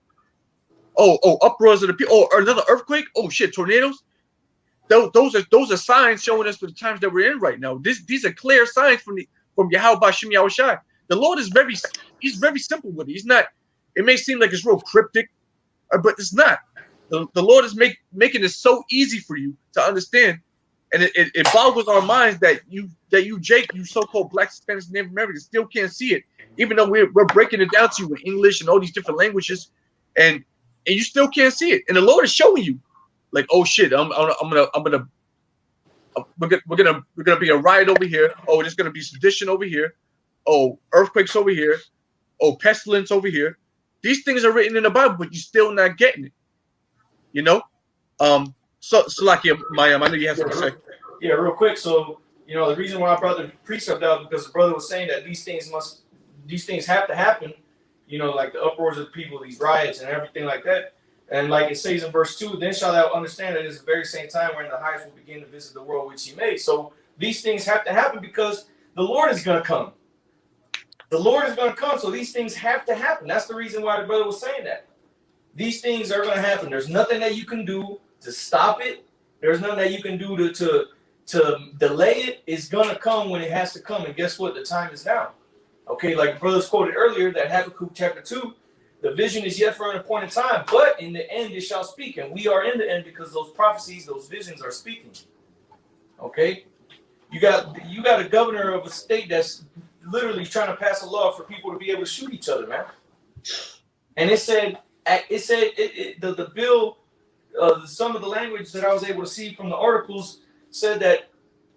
Oh, uproars of the people. Oh, another earthquake. Oh shit, tornadoes. Those are signs showing us for the times that we're in right now. These are clear signs from Yahweh Bashim Yahushai. The Lord is very simple with it. He's not. It may seem like it's real cryptic, but it's not. The Lord is making it so easy for you to understand, and it boggles our minds that you Jake, you so-called Black, Spanish, and Native Americans still can't see it, even though we're breaking it down to you in English and all these different languages, and you still can't see it. And the Lord is showing you, like, oh shit, we're gonna be a riot over here. Oh, there's gonna be sedition over here. Oh, earthquakes over here. Oh, pestilence over here. These things are written in the Bible, but you're still not getting it. You know? So like, Mayam, I know you have something to say. Yeah, real quick. So, the reason why I brought the precept out, because the brother was saying that these things have to happen, like the uproars of the people, these riots and everything like that. And like it says in verse 2, then shall thou understand that it is the very same time wherein the highest will begin to visit the world which he made. So these things have to happen because the Lord is going to come. The Lord is going to come, so these things have to happen. That's the reason why the brother was saying that. These things are going to happen. There's nothing that you can do to stop it. There's nothing that you can do to delay it. It's going to come when it has to come. And guess what? The time is now. Okay, like the brothers quoted earlier, that Habakkuk chapter 2, the vision is yet for an appointed time, but in the end it shall speak. And we are in the end because those prophecies, those visions are speaking. Okay? You got a governor of a state that's literally trying to pass a law for people to be able to shoot each other, man. And the bill, some of the language that I was able to see from the articles said that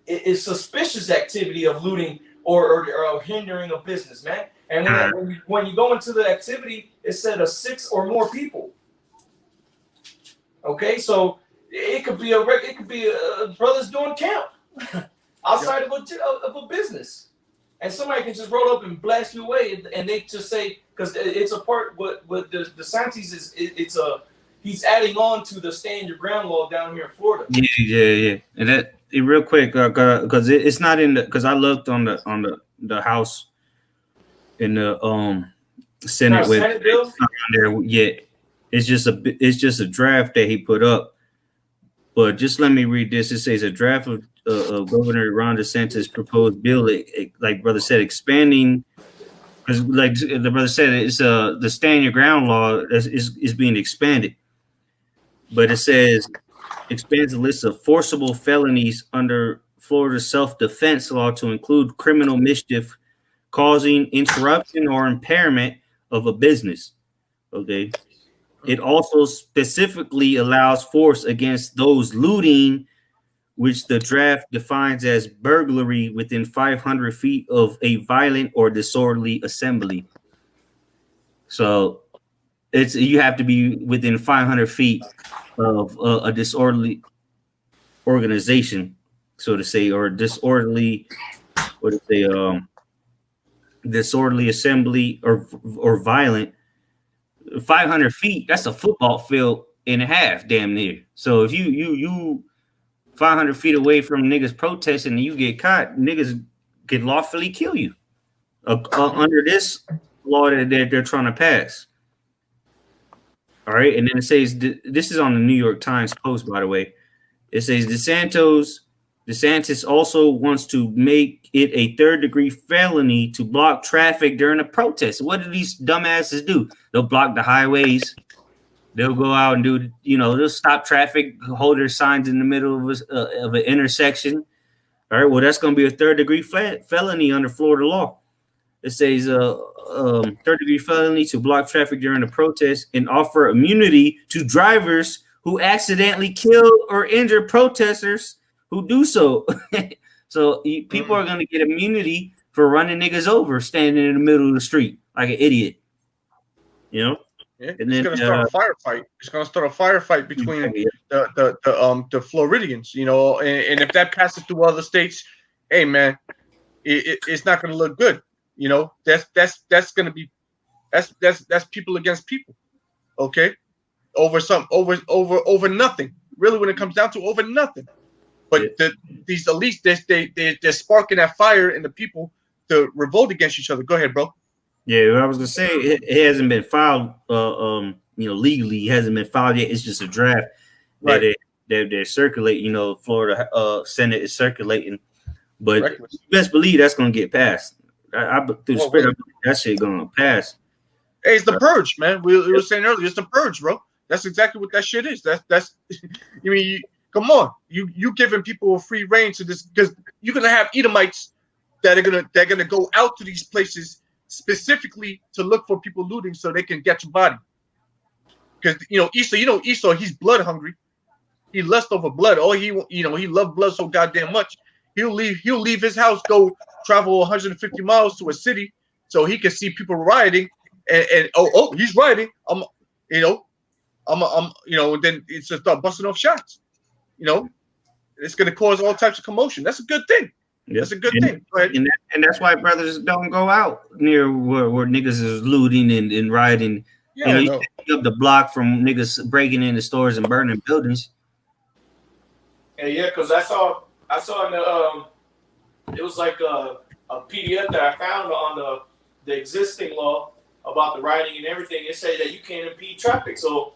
it's suspicious activity of looting or hindering a business, man. And when you go into the activity, it said 6 or more people. Okay, so it could be a brothers doing camp outside of a business, and somebody can just roll up and blast you away, and they just say, because it's a part what the DeSantis is he's adding on to the stand your ground law down here in Florida. Yeah. And that real quick, because it's not in the, because I looked on the House in the Senate with Senate bill? it's not on there yet. It's just a draft that he put up. But just let me read this. It says a draft of Governor Ron DeSantis' proposed bill, like brother said, expanding, because like the brother said, it's the stand your ground law is being expanded. But it says expands the list of forcible felonies under Florida's self-defense law to include criminal mischief causing interruption or impairment of a business. Okay. It also specifically allows force against those looting, which the draft defines as burglary within 500 feet of a violent or disorderly assembly. So you have to be within 500 feet of a disorderly organization, so to say, or disorderly, disorderly assembly or violent. 500 feet, that's a football field and a half, damn near. So if you 500 feet away from niggas protesting and you get caught, niggas could lawfully kill you under this law that they're trying to pass. All right, and then it says, this is on the New York Times Post, by the way. It says DeSantis also wants to make it a third-degree felony to block traffic during a protest. What do these dumbasses do? They'll block the highways. They'll go out and do, they'll stop traffic, hold their signs in the middle of an intersection. All right, well, that's going to be a third-degree felony under Florida law. It says third-degree felony to block traffic during a protest and offer immunity to drivers who accidentally kill or injure protesters who do so. So people are going to get immunity for running niggas over, standing in the middle of the street like an idiot. Yeah, and then, it's going to start a firefight. It's going to start a firefight between the Floridians, and if that passes through other states, hey man, it's not going to look good. That's going to be that's people against people. Okay, over nothing. Really, when it comes down to over nothing. But these elites, they're sparking that fire in the people to revolt against each other. Go ahead, bro. Yeah, I was gonna say it hasn't been filed, legally. It hasn't been filed yet. It's just a draft that they're circulating. Florida Senate is circulating, but you best believe that's gonna get passed. Through the spirit, I believe that shit gonna pass. Hey, it's the purge, man. We were saying earlier, it's the purge, bro. That's exactly what that shit is. That's. I mean, come on, you giving people a free reign to this, because you're gonna have Edomites they're gonna go out to these places specifically to look for people looting so they can get your body. Because Esau, he's blood hungry. He lusts over blood. He loved blood so goddamn much. He'll leave his house, go travel 150 miles to a city so he can see people rioting, and he's rioting. And then it's just start busting off shots. It's going to cause all types of commotion. That's a good thing. Yep. That's a good thing. Go ahead. And that's why brothers don't go out near where niggas is looting and rioting. Yeah, You know, I you know. can't pick up the block from niggas breaking into stores and burning buildings. And yeah, because I saw in the it was like a PDF that I found on the existing law about the writing and everything. It said that you can't impede traffic. So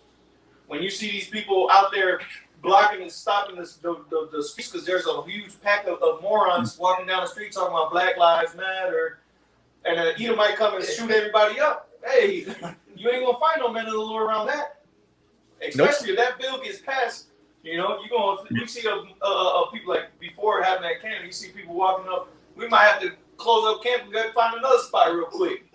when you see these people out there blocking and stopping the streets, because there's a huge pack of morons walking down the street talking about Black Lives Matter, and an Edom might come and shoot everybody up. Hey, you ain't gonna find no men of the law around that. Especially if that bill gets passed. You know, you see people like before having that camp, you see people walking up. We might have to close up camp and go find another spot real quick.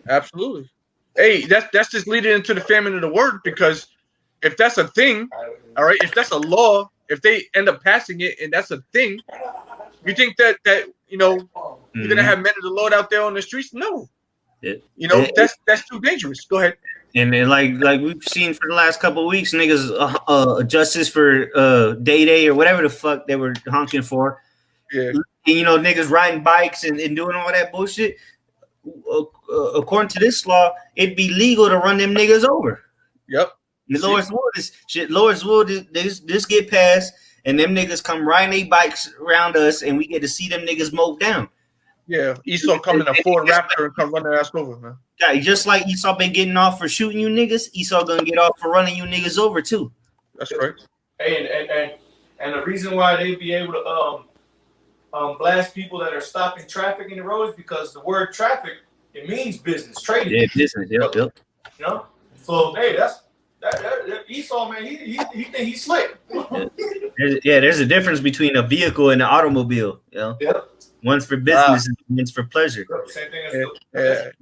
Absolutely. Hey, that's just leading into the famine of the word, because if that's a thing, all right, if that's a law, if they end up passing it and that's a thing, you think that you know you're gonna have men of the Lord out there on the streets? No. You know, that's too dangerous. Go ahead. And then like we've seen for the last couple of weeks, niggas justice for Day or whatever the fuck they were honking for. Yeah. And, you know, niggas riding bikes and doing all that bullshit. According to this law, it'd be legal to run them niggas over. Yep. Lord's will this get passed, and them niggas come riding their bikes around us, and we get to see them niggas mowed down. Yeah, Esau come in a Ford Raptor and come running ass over, man. Yeah, just like Esau been getting off for shooting you niggas, Esau gonna get off for running you niggas over too. That's right. Hey, and the reason why they be able to blast people that are stopping traffic in the road is because the word traffic, it means business, trading. Yeah, business. Yep. You know, so hey, that Esau, man, he think he's slick. There's a difference between a vehicle and an automobile. You know? Yep. One's for business and one's for pleasure. Same thing as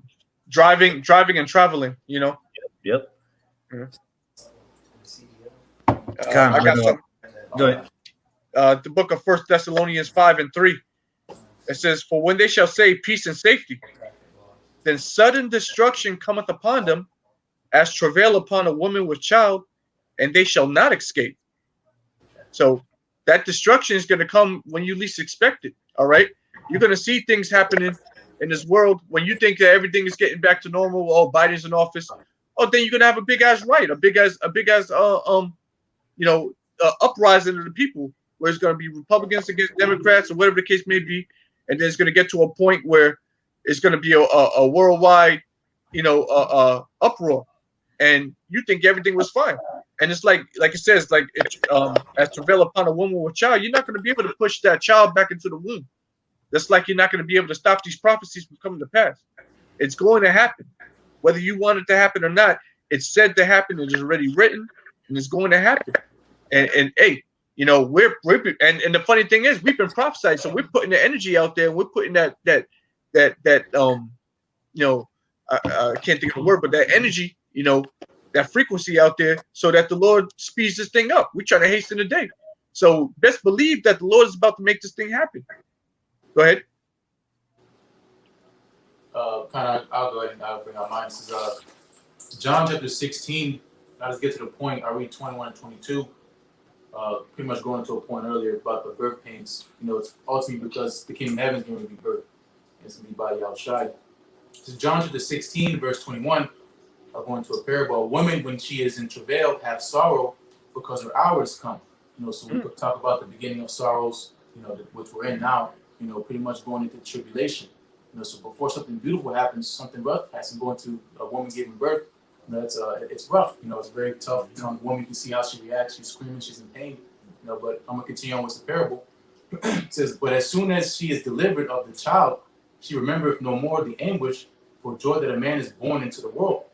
driving and traveling. You know. Yep. I got some. Go ahead. The book of 1 Thessalonians 5:3. It says, "For when they shall say peace and safety, then sudden destruction cometh upon them, as travail upon a woman with child, and they shall not escape." So that destruction is going to come when you least expect it. All right, you're going to see things happening in this world when you think that everything is getting back to normal. Oh, Biden's in office. Oh, then you're going to have a big ass riot, a big ass uprising of the people, where it's going to be Republicans against Democrats or whatever the case may be, and then it's going to get to a point where it's going to be a worldwide, uproar, and you think everything was fine. And it's like it says, like as travail upon a woman with child, you're not going to be able to push that child back into the womb. That's like you're not going to be able to stop these prophecies from coming to pass. It's going to happen, whether you want it to happen or not. It's said to happen. It is already written, and it's going to happen. And hey, we're and the funny thing is, we've been prophesied, so we're putting the energy out there, and we're putting that I can't think of the word, but that energy, that frequency out there, so that the Lord speeds this thing up. We're trying to hasten the day. So best believe that the Lord is about to make this thing happen. Go ahead. I'll go ahead and I'll bring out mine. This is John chapter 16. Now let's get to the point. I read 21 and 22. Pretty much going to a point earlier about the birth pains. It's ultimately because the kingdom of heaven is going to be birthed. It's going to be by Yahushua. So John chapter 16, verse 21. I'll go into a parable. A woman, when she is in travail, have sorrow because her hour is come. So we could talk about the beginning of sorrows, which we're in now, pretty much going into tribulation. So before something beautiful happens, something rough has to go into a woman giving birth. It's rough. It's very tough. The woman can see how she reacts. She's screaming. She's in pain. But I'm gonna continue on with the parable. It says, "But as soon as she is delivered of the child, she remembereth no more the anguish for joy that a man is born into the world."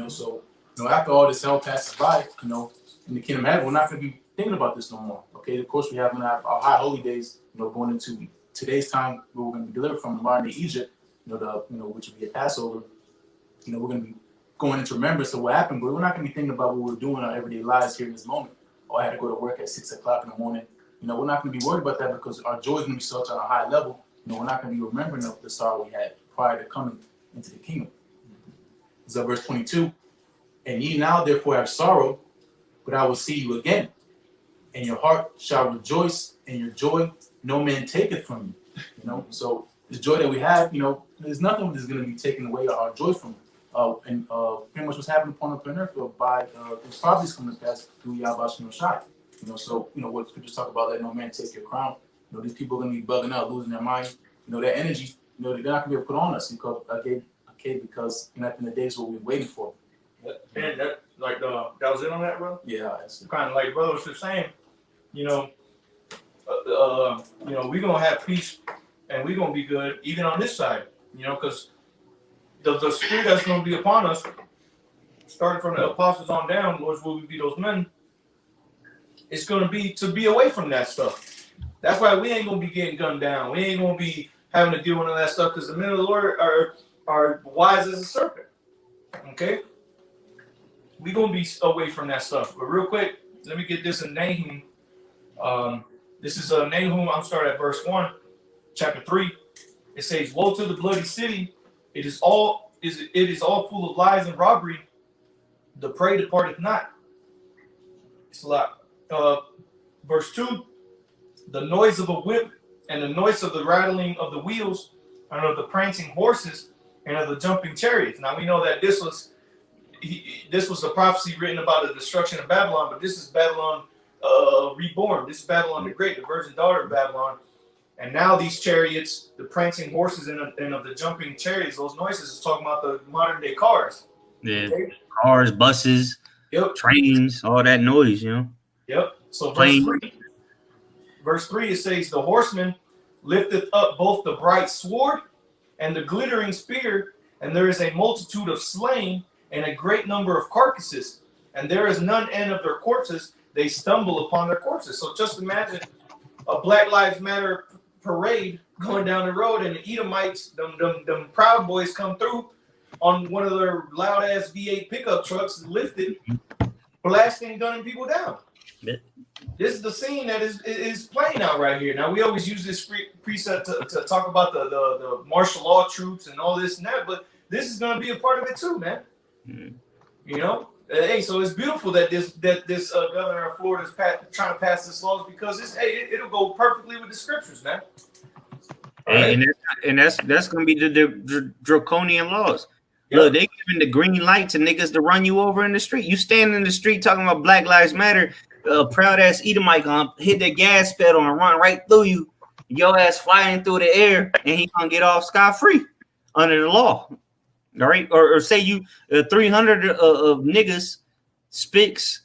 So after all this hell passes by, in the kingdom of heaven, we're not gonna be thinking about this no more. Okay, of course we're gonna have our high holy days. Going into today's time, where we're gonna be delivered from the modern day Egypt. Which will be a Passover. We're gonna be going into remembrance of what happened, but we're not going to be thinking about what we're doing in our everyday lives here in this moment. Oh, I had to go to work at 6 o'clock in the morning. We're not going to be worried about that because our joy is going to be such on a high level. We're not going to be remembering of the sorrow we had prior to coming into the kingdom. This is verse 22. "And ye now therefore have sorrow, but I will see you again. And your heart shall rejoice, and your joy no man taketh from you." So the joy that we have, there's nothing that's going to be taken away our joy from. and pretty much what's happening upon the planet Earth by these prophecies coming to pass through Yahweh Shai. So what scriptures talk about, let no man take your crown. These people are gonna be bugging out, losing their mind. That energy, they're not gonna be able to put on us because because at the end of the day, it's what we're waiting for. And that that was it on that, bro. Yeah, Kind of like brother was just saying, we're gonna have peace and we're gonna be good even on this side, because the spirit that's gonna be upon us, starting from the apostles on down, Lord, will we be those men? It's gonna be to be away from that stuff. That's why we ain't gonna be getting gunned down. We ain't gonna be having to deal with all that stuff because the men of the Lord are wise as a serpent. Okay, we gonna be away from that stuff. But real quick, let me get this in Nahum. This is Nahum. I'm starting at verse 1, chapter 3. It says, "Woe to the bloody city! It is all full of lies and robbery. The prey departeth not." It's a lot. Verse 2, "The noise of a whip and the noise of the rattling of the wheels and of the prancing horses and of the jumping chariots." Now we know that this was the prophecy written about the destruction of Babylon, but this is Babylon reborn. This is Babylon the Great, the virgin daughter of Babylon. And now these chariots, the prancing horses and of the jumping chariots, those noises is talking about the modern day cars. Yeah, okay? Cars, buses, trains, all that noise, Yep. So verse 3, it says, "The horseman lifteth up both the bright sword and the glittering spear, and there is a multitude of slain and a great number of carcasses, and there is none end of their corpses. They stumble upon their corpses." So just imagine a Black Lives Matter parade going down the road, and the Edomites, them Proud Boys, come through on one of their loud ass V8 pickup trucks, lifted, blasting, gunning people down. Yeah. This is the scene that is playing out right here. Now we always use this precept to talk about the martial law troops and all this and that, but this is going to be a part of it too, man. Mm-hmm. Hey, so it's beautiful that this governor of Florida is trying to pass this laws because it'll go perfectly with the scriptures, man. Right? And that's gonna be the draconian laws. Yep. Look, they giving the green light to niggas to run you over in the street. You stand in the street talking about Black Lives Matter, proud ass Edomite gonna hit the gas pedal and run right through you, your ass flying through the air, and he gonna get off scot-free under the law. All right, or say you 300 of niggas spics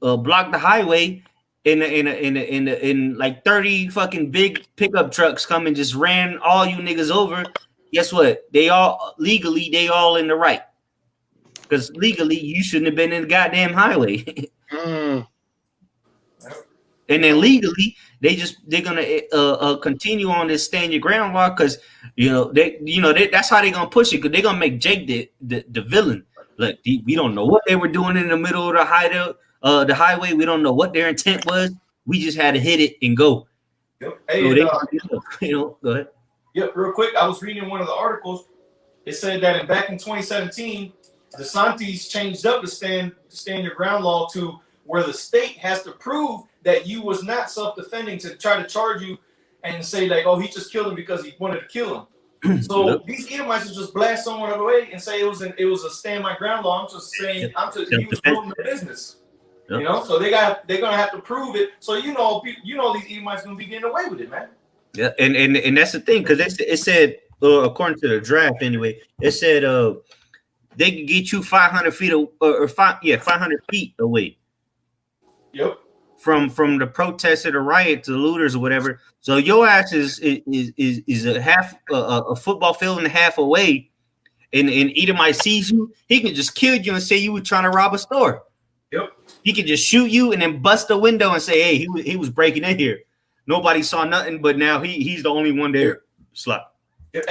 block the highway in like 30 fucking big pickup trucks come and just ran all you niggas over. Guess what? They all in the right, because legally you shouldn't have been in the goddamn highway. And then legally, they're gonna continue on this stand your ground law because that's how they're gonna push it, because they're gonna make Jake the villain. Look, we don't know what they were doing in the middle of the highway. We don't know what their intent was. We just had to hit it and go. Yep. Hey, go ahead. Yep, real quick. I was reading one of the articles. It said that back in 2017, DeSantis changed up the stand your ground law to where the state has to prove that you was not self-defending to try to charge you and say like, oh, he just killed him because he wanted to kill him. So these Edomites will just blast someone away and say it was a stand my ground law. I'm just saying he was doing the business. Yep. So they're gonna have to prove it. So these Edomites gonna be getting away with it, man. Yeah, and that's the thing, because it said according to the draft anyway, it said they can get you 500 feet or 500 feet away. Yep. From the protests or the riots, the looters or whatever. So your ass is a football field and a half away, and Edomite sees you, he can just kill you and say you were trying to rob a store. Yep. He can just shoot you and then bust the window and say, hey, he was breaking in here. Nobody saw nothing, but now he's the only one there. Slap. He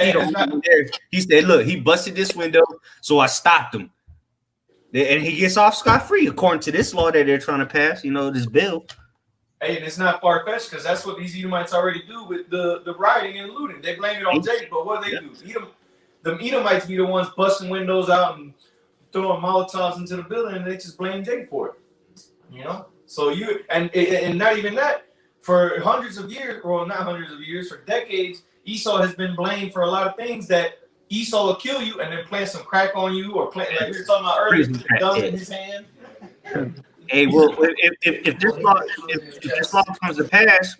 said, look, he busted this window, so I stopped him. And he gets off scot-free, according to this law that they're trying to pass, this bill. Hey, and it's not far-fetched, because that's what these Edomites already do with the rioting and looting. They blame it on Jake, but what do they do? The Edomites be the ones busting windows out and throwing Molotovs into the building, and they just blame Jake for it. So and not even that, for hundreds of years, or not hundreds of years, for decades, Esau has been blamed for a lot of things that Esau will kill you and then plant some crack on you, or plant like we were talking about earlier, put a gun in his hand. Hey, well, if this law comes to pass,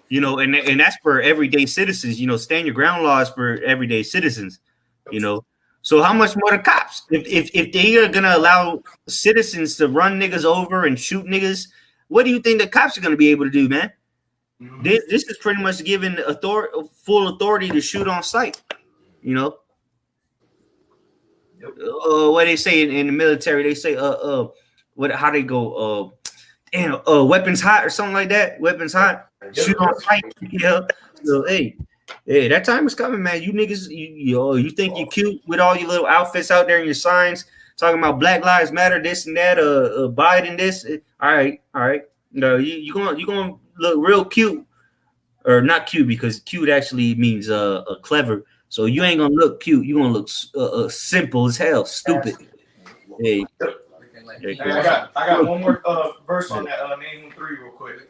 you know, and that's for everyday citizens, you know, stand your ground laws for everyday citizens, you know. So how much more the cops? If they are gonna allow citizens to run niggas over and shoot niggas, what do you think the cops are gonna be able to do, man? This is pretty much giving full authority to shoot on sight, you know. What they say in the military, they say what how they go weapons hot or something like that. Weapons hot, shoot on sight. Yeah. So hey, that time is coming, man. You niggas, you think you cute with all your little outfits out there and your signs talking about Black Lives Matter, this and that, Biden this. All right. No, you gonna look real cute, or not cute, because cute actually means clever. So you ain't gonna look cute. You gonna look simple as hell, stupid. Hey. Hey, I got one more verse on that Nahum 3 real quick.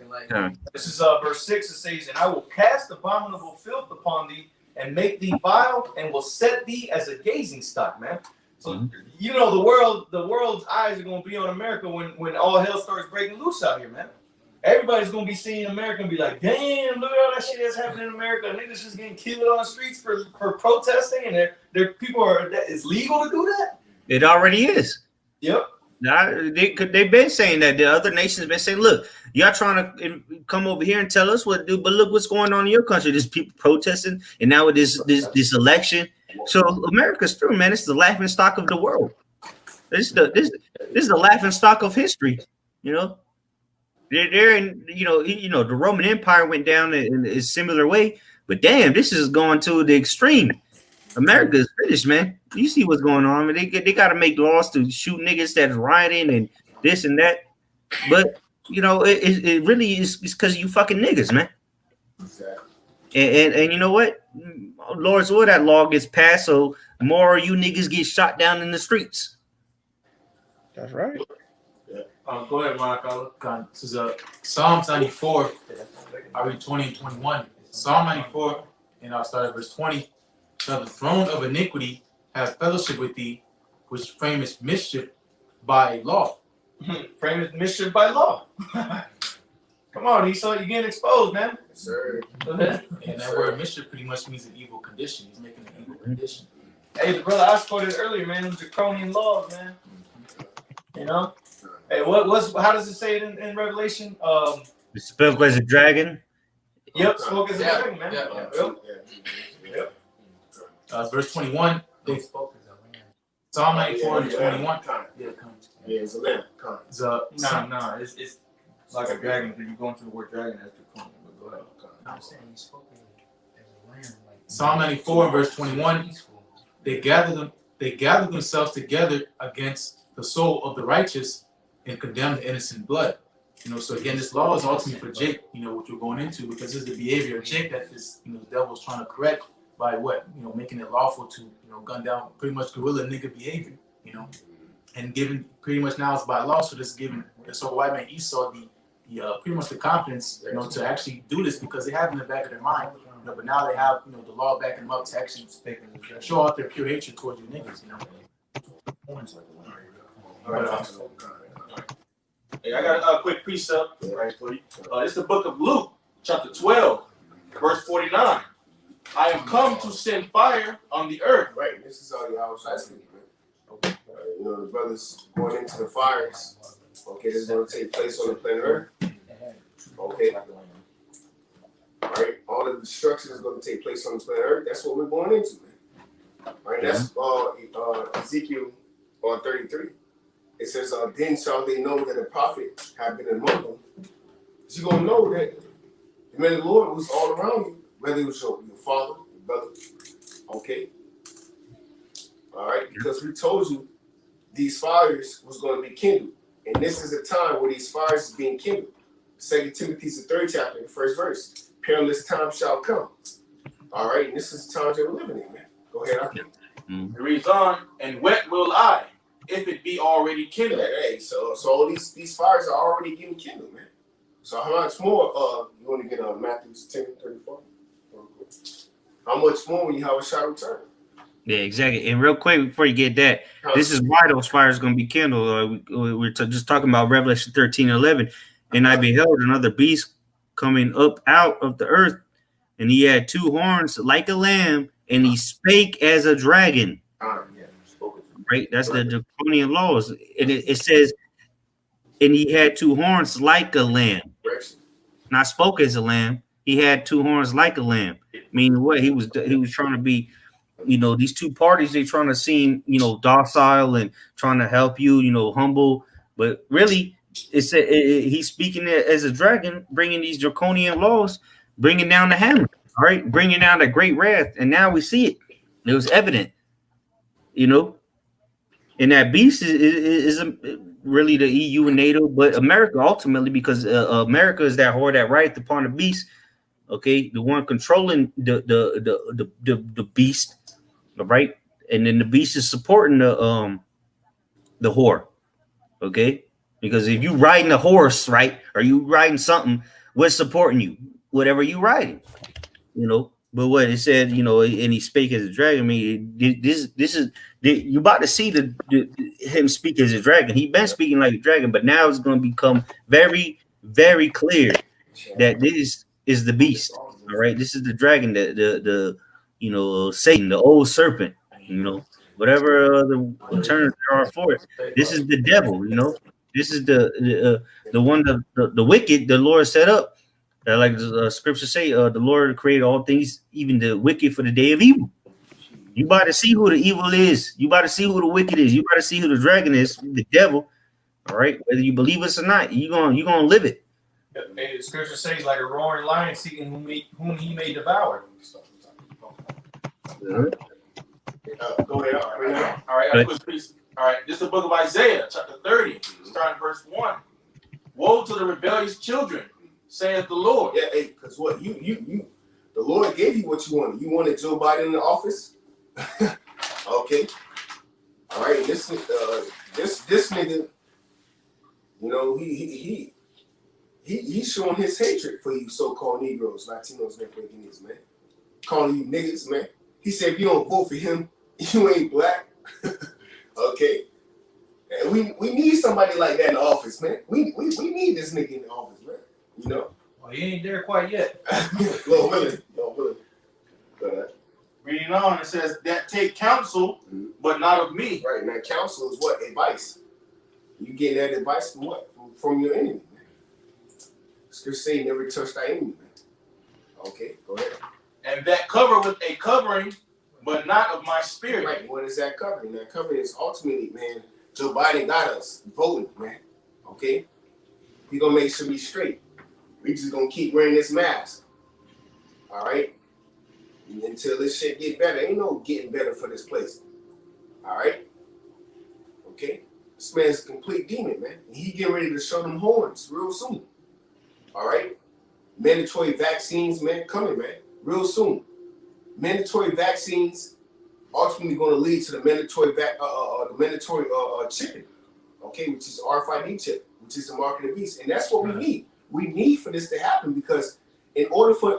This is verse 6. It says, "And I will cast abominable filth upon thee, and make thee vile, and will set thee as a gazing stock." Man, so you know the world's eyes are gonna be on America when all hell starts breaking loose out here, man. Everybody's gonna be seeing America and be like, "Damn, look at all that shit that's happening in America. Niggas just getting killed on the streets for protesting, and there people are. It's legal to do that. It already is. Yep." They've been saying that. The other nations been saying, look, y'all trying to come over here and tell us what to do, but look what's going on in your country. There's people protesting, and now with this election. So America's through, man. It's the laughing stock of the world. This is the laughing stock of history. You know, they're in. You know, the Roman Empire went down in a similar way, but damn, this is going to the extreme. America is finished, man. You see what's going on. They got to make laws to shoot niggas that's rioting and this and that. But you know, it really is because you fucking niggas, man. And you know what? Lord's will that law gets passed, so more of you niggas get shot down in the streets. That's right. Go ahead, Mark. This is Psalms 94. I read 20 and 21. Psalm 94, and I'll start at verse 20. "Now the throne of iniquity have fellowship with thee, which framest mischief by law." Framest mischief by law. Come on, Esau, you're getting exposed, man. Yes, sir. And that word mischief pretty much means an evil condition. He's making an evil condition. Hey, the brother I quoted earlier, man, was draconian laws, man. You know? Hey, how does it say it in Revelation? The spoke as a dragon. Yep, spoke as a dragon, man. Yep. Verse 21. Psalm 94 and 21. Yeah, it's a lamb. It's like a dragon. If you go into the word dragon, that's draconian. But go ahead. I'm saying he spoke as a lamb. Like, Psalm 94 and verse 21. They gather themselves together against the soul of the righteous and condemn the innocent blood. You know, so again, this law is ultimately for Jake, you know, what you're going into, because this is the behavior of Jake that this, you know, the devil's trying to correct by what, you know, making it lawful to, you know, gun down pretty much guerrilla nigga behavior, you know, and given pretty much now it's by law, so this giving so white man Esau the pretty much the confidence, you know, to actually do this because they have in the back of their mind, you know, but now they have, you know, the law backing them up to actually show out their pure hatred towards you niggas, you know. Hey, I got a quick precept right for you. It's the book of Luke, chapter 12, verse 49. "I am come to send fire on the earth." Right, this is all y'all was asking, man. You know, the brothers going into the fires. Okay, this is going to take place on the planet Earth. Okay. All right, all the destruction is going to take place on the planet Earth. That's what we're going into, man. All right, that's Ezekiel 33. It says, "Then shall they know that a prophet have been among them." So you're going to know that the man of the Lord was all around you, whether it was your father, your brother. Okay. All right, because we told you these fires was going to be kindled. And this is a time where these fires is being kindled. 2 Timothy's the 3rd chapter, the 1st verse. "Perilous times shall come." All right, and this is the times that we're living in, man. Go ahead, It reads on, "And wet will I, if it be already kindled." Hey, so all these fires are already getting kindled, man. So how much more you want to get on Matthew 10:34? How much more when you have a shot return? Yeah, exactly. And real quick before you get that, this is why those fires going to be kindled. We're just talking about Revelation 13:11. And I beheld another beast coming up out of the earth, and he had two horns like a lamb, and he spake as a dragon. Right? That's the draconian laws. And it says, and he had two horns like a lamb. Not spoke as a lamb. He had two horns like a lamb. Meaning what? He was trying to be, these two parties, they trying to seem, docile and trying to help you, humble. But really, he's speaking as a dragon, bringing these draconian laws, bringing down the hammer, all right, bringing down the great wrath. And now we see it. It was evident, and that beast is really the EU and NATO, but America ultimately, because America is that whore that rideth upon the beast. Okay, the one controlling the beast, right? And then the beast is supporting the whore. Okay, because if you riding a horse, right, or you riding something, what's supporting you? Whatever you riding, But what it said, and he spake as a dragon. I mean, this is you about to see him speak as a dragon. He been speaking like a dragon, but now it's going to become very, very clear that this is the beast. All right, this is the dragon, the Satan, the old serpent. Whatever the terms there are for it. This is the devil. This is the one the wicked the Lord set up. Like the scriptures say, the Lord created all things, even the wicked, for the day of evil. You about to see who the evil is. You about to see who the wicked is. You about to see who the dragon is, the devil. All right, whether you believe us or not, you gonna live it. The scripture says, like a roaring lion seeking whom he may devour. Go ahead. All right. All right. This is the book of Isaiah, chapter 30, starting verse 1. Woe to the rebellious children, saith the Lord. Yeah, because what you the Lord gave you what you wanted. You wanted Joe Biden in the office. Okay. All right. This nigga, he's showing his hatred for you so-called Negroes, Latinos, and Puerto man. Calling you niggas, man. He said if you don't vote for him, you ain't black. Okay. And we need somebody like that in the office, man. We need this nigga in the office, man. Well, he ain't there quite yet. Lord willing. Go ahead. Reading on, it says that take counsel, but not of me. Right, now counsel is what? Advice. You getting that advice from what? From your enemy, man. Scripture say never touch thy enemy, man. Okay, go ahead. And that cover with a covering, but not of my spirit. Right, what is that covering? That covering is ultimately, man, Joe Biden got us voting, man. Okay? He gonna make sure we straight. We just gonna keep wearing this mask. All right? Until this shit get better. Ain't no getting better for this place. All right? Okay? This man's a complete demon, man. And he getting ready to show them horns real soon. All right? Mandatory vaccines, man, coming, man, real soon. Mandatory vaccines ultimately going to lead to the mandatory chipping, okay, which is RFID chip, which is the mark of the beast, and that's what we need. We need for this to happen because in order for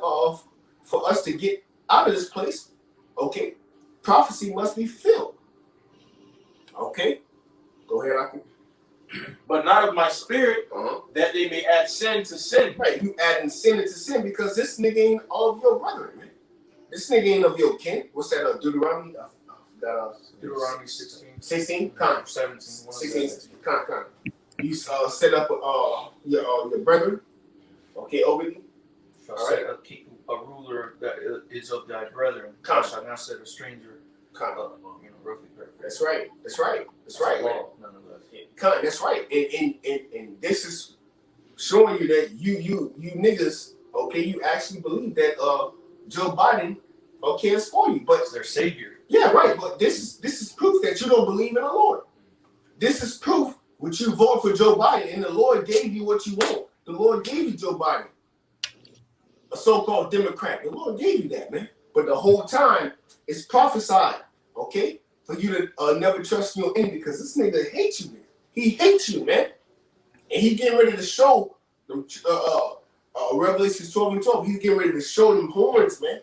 us to get out of this place, okay, prophecy must be fulfilled. Okay, go ahead, Aki. But not of my spirit, that they may add sin to sin. Right, you adding sin into sin because this nigga ain't all of your brethren, man. This nigga ain't of your kin. What's that? Deuteronomy? Deuteronomy 16. 16? 17. 16. Con. You set up your brethren, okay, over you. Shall set up a ruler that is of thy brethren. Thou shalt not set a stranger. Roughly perfect. That's right. That's right. Law, nonetheless. That's right. And this is showing you that you niggas, okay, you actually believe that Joe Biden, okay, is for you, but it's their savior. Yeah, right. But this is proof that you don't believe in the Lord. This is proof when you vote for Joe Biden and the Lord gave you what you want. The Lord gave you Joe Biden, a so-called Democrat. The Lord gave you that, man. But the whole time it's prophesied, okay, for you to never trust your enemy because this nigga hates you, man. He hates you, man. And he getting ready to show them Revelations 12:12. He's getting ready to show them horns, man.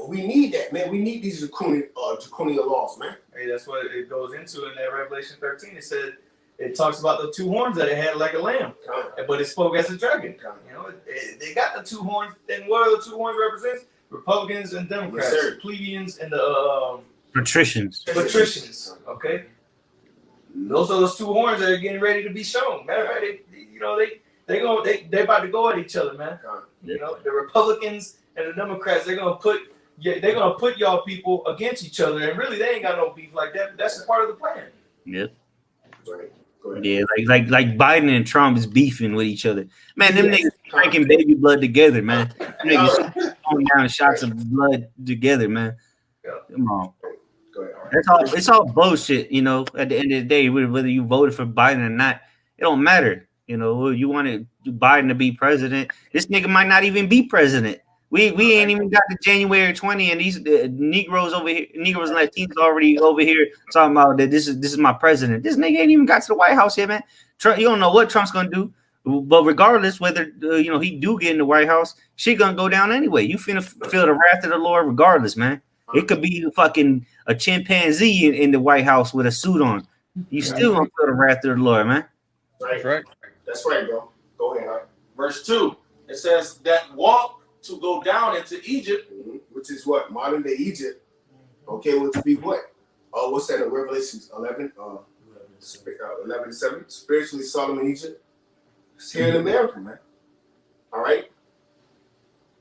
We need that, man. We need these draconian laws, man. Hey, that's what it goes into in that Revelation 13. It said it talks about the two horns that it had like a lamb, but it spoke as a dragon. You know, they got the two horns, and what are the two horns represents? Republicans and Democrats, Yes, plebeians and the Patricians. patricians. Okay, those are those two horns that are getting ready to be shown. Matter of fact, they about to go at each other, man. You know, the Republicans and the Democrats, they're gonna put y'all people against each other, and really they ain't got no beef like that. But that's a part of the plan. Yep. Right. Go ahead. Yeah, like Biden and Trump is beefing with each other. Man, them niggas drinking baby blood together, man. Them niggas throwing down shots of blood together, man. Come on. Go ahead. It's all bullshit, you know. At the end of the day, whether you voted for Biden or not, it don't matter. You know, you wanted Biden to be president. This nigga might not even be president. We ain't even got to January 20, and these Negroes over here, Negroes and Latinos already over here talking about that this is my president. This nigga ain't even got to the White House yet, man. Trump, you don't know what Trump's gonna do, but regardless whether he do get in the White House, shit gonna go down anyway. You finna feel the wrath of the Lord regardless, man. It could be fucking a chimpanzee in the White House with a suit on. You still gonna feel the wrath of the Lord, man. Right. Right. That's right, bro. Go ahead. Right? Verse 2, it says that walk to go down into Egypt. Mm-hmm. Which is what? Modern day Egypt. Okay, which would be what? What's that in Revelation 11? 11:7. Spiritually Solomon Egypt. It's here in America, man. All right?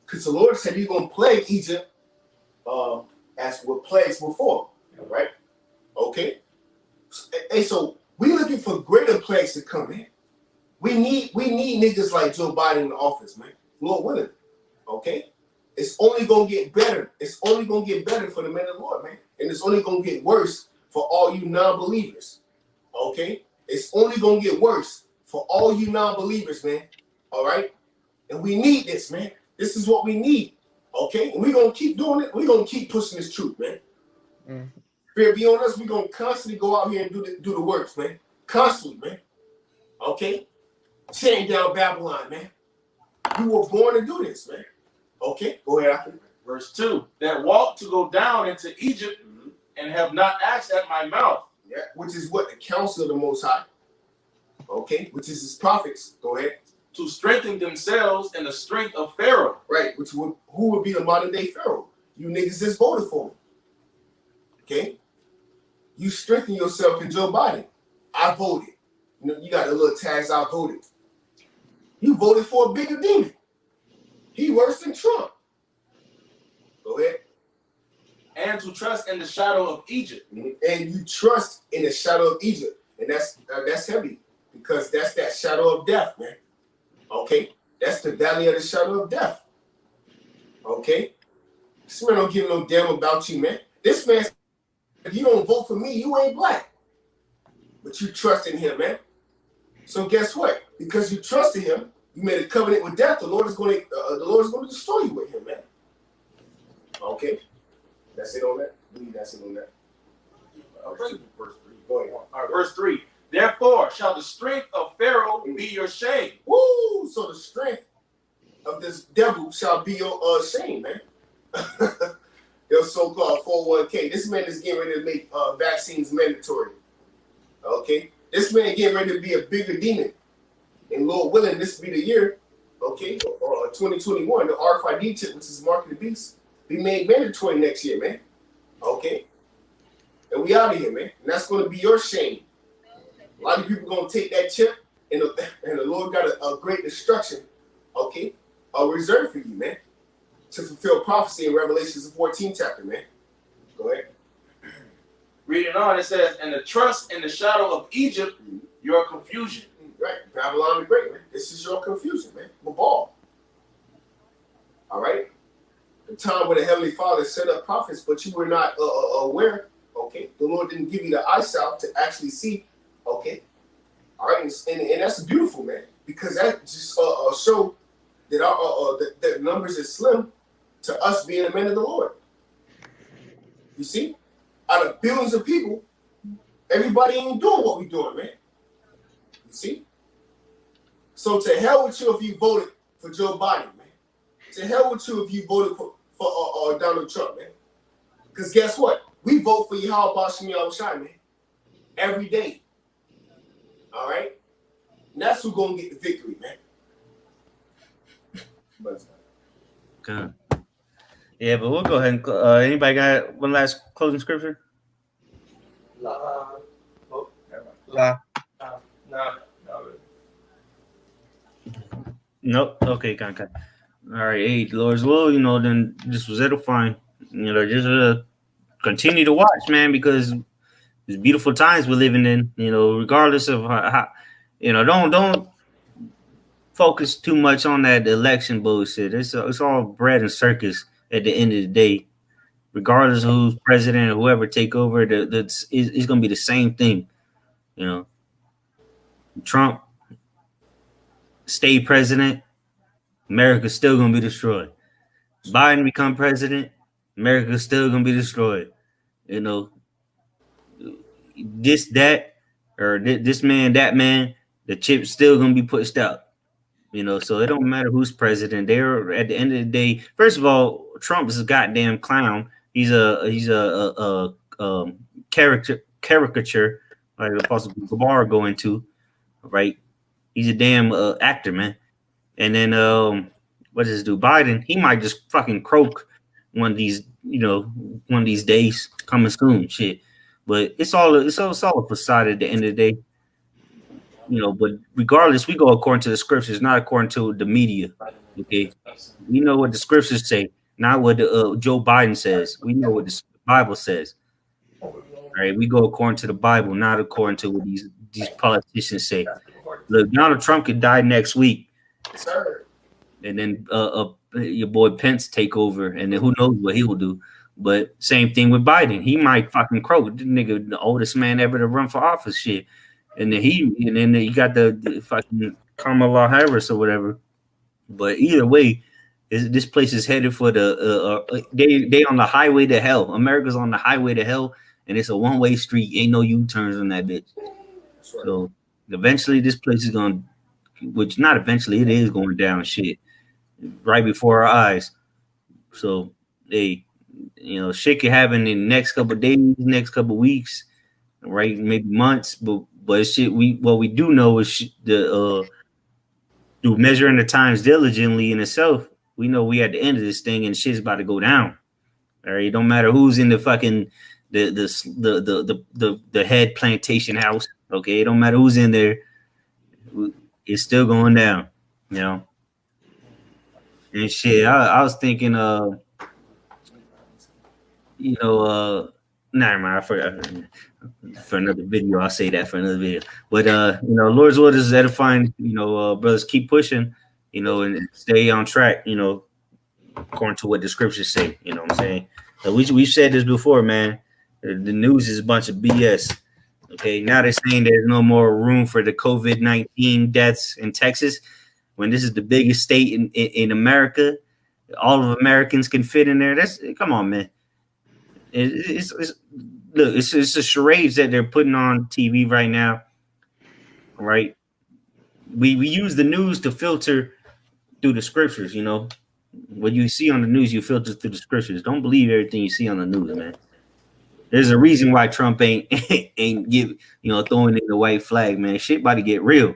Because the Lord said he's going to plague Egypt as with plagues before. Right? Okay? Hey, so we looking for greater plagues to come, man. We need niggas like Joe Biden in the office, man. Lord willing. Okay? It's only gonna get better. It's only gonna get better for the men of the Lord, man. And it's only gonna get worse for all you non-believers. Okay? It's only gonna get worse for all you non-believers, man. All right? And we need this, man. This is what we need. Okay? And we're gonna keep doing it. We're gonna keep pushing this truth, man. Fear be on us, we're gonna constantly go out here and do the works, man. Constantly, man. Okay? Tearing down Babylon, man. You were born to do this, man. Okay, go ahead. After. Verse 2, that walk to go down into Egypt and have not asked at my mouth. Yeah, which is what the counsel of the Most High. Okay, which is his prophets. Go ahead. To strengthen themselves in the strength of Pharaoh. Right, who would be the modern day Pharaoh? You niggas just voted for him. Okay? You strengthen yourself in Joe Biden. I voted. You got a little tags, I voted. You voted for a bigger demon. He worse than Trump. Go ahead. And to trust in the shadow of Egypt. And you trust in the shadow of Egypt. And that's heavy. Because that's that shadow of death, man. Okay? That's the valley of the shadow of death. Okay? This man don't give no damn about you, man. This man, if you don't vote for me, you ain't black. But you trust in him, man. So guess what? Because you trusted him, you made a covenant with death. The Lord is going to destroy you with him, man. Okay, that's it on that. That's it on that. Verse 3. Go ahead. All right, verse 3. Therefore shall the strength of Pharaoh be your shame. Woo! So the strength of this devil shall be your shame, man. Your so-called 401k. This man is getting ready to make vaccines mandatory. Okay, this man getting ready to be a bigger demon. And Lord willing, this will be the year, okay, 2021, the RFID chip, which is Mark of the Beast, be made mandatory next year, man. Okay? And we out of here, man. And that's going to be your shame. A lot of people going to take that chip, and the Lord got a great destruction, okay, reserved for you, man, to fulfill prophecy in Revelation 14 chapter, man. Go ahead. Reading on, it says, and the trust in the shadow of Egypt, your confusion. Right, Babylon the Great, man. This is your confusion, man. Babal. All right? The time where the Heavenly Father set up prophets, but you were not aware, okay? The Lord didn't give you the eyesight to actually see, okay? All right, and that's beautiful, man, because that just show that our the numbers is slim to us being the men of the Lord. You see? Out of billions of people, everybody ain't doing what we're doing, man. You see? So to hell with you if you voted for Joe Biden, man. To hell with you if you voted for Donald Trump, man. Because guess what? We vote for Yahweh Bashim Yahushai, man. Every day. All right? And that's who's going to get the victory, man. Good. Yeah, but we'll go ahead and anybody got one last closing scripture? La. Nope. Okay, kind. All right, hey, Lord's will, then this was edifying. Just continue to watch, man, because it's beautiful times we're living in. Regardless of how don't focus too much on that election bullshit. It's all bread and circus at the end of the day. Regardless of who's president or whoever take over, it's going to be the same thing. Trump stay president, America's still going to be destroyed. Biden become president, America's still going to be destroyed. This, that, or this man, that man, the chip's still going to be pushed out. So it don't matter who's president. They're at the end of the day. First of all, Trump is a goddamn clown. He's a caricature like Apostle Gabar going to, right? He's a damn actor, man. And then what does this do? Biden, he might just fucking croak one of these days coming soon, shit. But it's all a facade at the end of the day. But regardless, we go according to the scriptures, not according to the media. Okay, we know what the scriptures say, not what Joe Biden says. We know what the Bible says. All right, we go according to the Bible, not according to what these politicians say. Look, Donald Trump could die next week, and then your boy Pence take over, and then who knows what he will do. But same thing with Biden, he might fucking croak. The nigga, the oldest man ever to run for office, shit. And then you got the fucking Kamala Harris or whatever. But either way, this place is headed for they on the highway to hell. America's on the highway to hell, and it's a one-way street. Ain't no U-turns on that bitch. So eventually, this place is going, which not eventually, it is going down shit right before our eyes. So shit could happen in the next couple of days, next couple of weeks, right? Maybe months, but shit, what we do know is through measuring the times diligently in itself, we know we at the end of this thing and shit's about to go down. All right, it don't matter who's in the fucking the head plantation house. Okay, it don't matter who's in there. It's still going down. And shit, I was thinking, never mind, I forgot. For another video, I'll say that for another video. But Lord's word is edifying. Brothers, keep pushing. And stay on track. According to what the scriptures say. You know what I'm saying? We've said this before, man. The news is a bunch of BS. Okay, now they're saying there's no more room for the COVID-19 deaths in Texas, when this is the biggest state in America. All of Americans can fit in there. Come on, man. It's a charades that they're putting on TV right now, right? We use the news to filter through the scriptures. What you see on the news, you filter through the scriptures. Don't believe everything you see on the news, man. There's a reason why Trump ain't throwing in the white flag, man. Shit about to get real.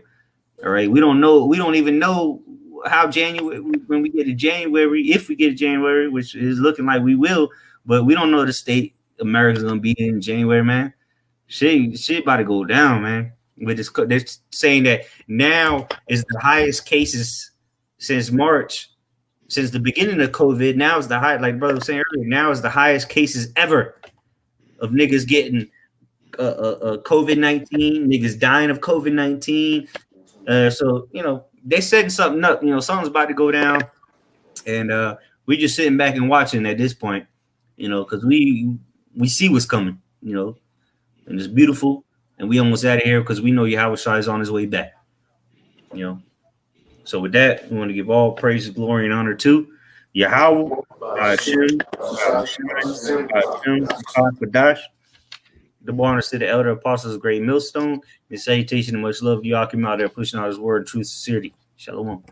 All right, we don't even know how January, when we get to January, if we get to January, which is looking like we will, but we don't know the state America's gonna be in January, man. Shit about to go down, man. They're saying that now is the highest cases since March, since the beginning of COVID. Now is the high, like brother was saying earlier. Now is the highest cases ever of niggas getting COVID-19, niggas dying of COVID-19. So they setting something up. Something's about to go down, and we just sitting back and watching at this point. Because we see what's coming. And it's beautiful, and we almost out of here because we know Yahweh Shai is on his way back. So with that, we want to give all praise, glory, and honor to Yahweh, Hashem, Kadash. The honors to the elder apostles of Great Millstone, and salutation and much love to y'all. Come out there pushing out his word, truth, sincerity. Shalom.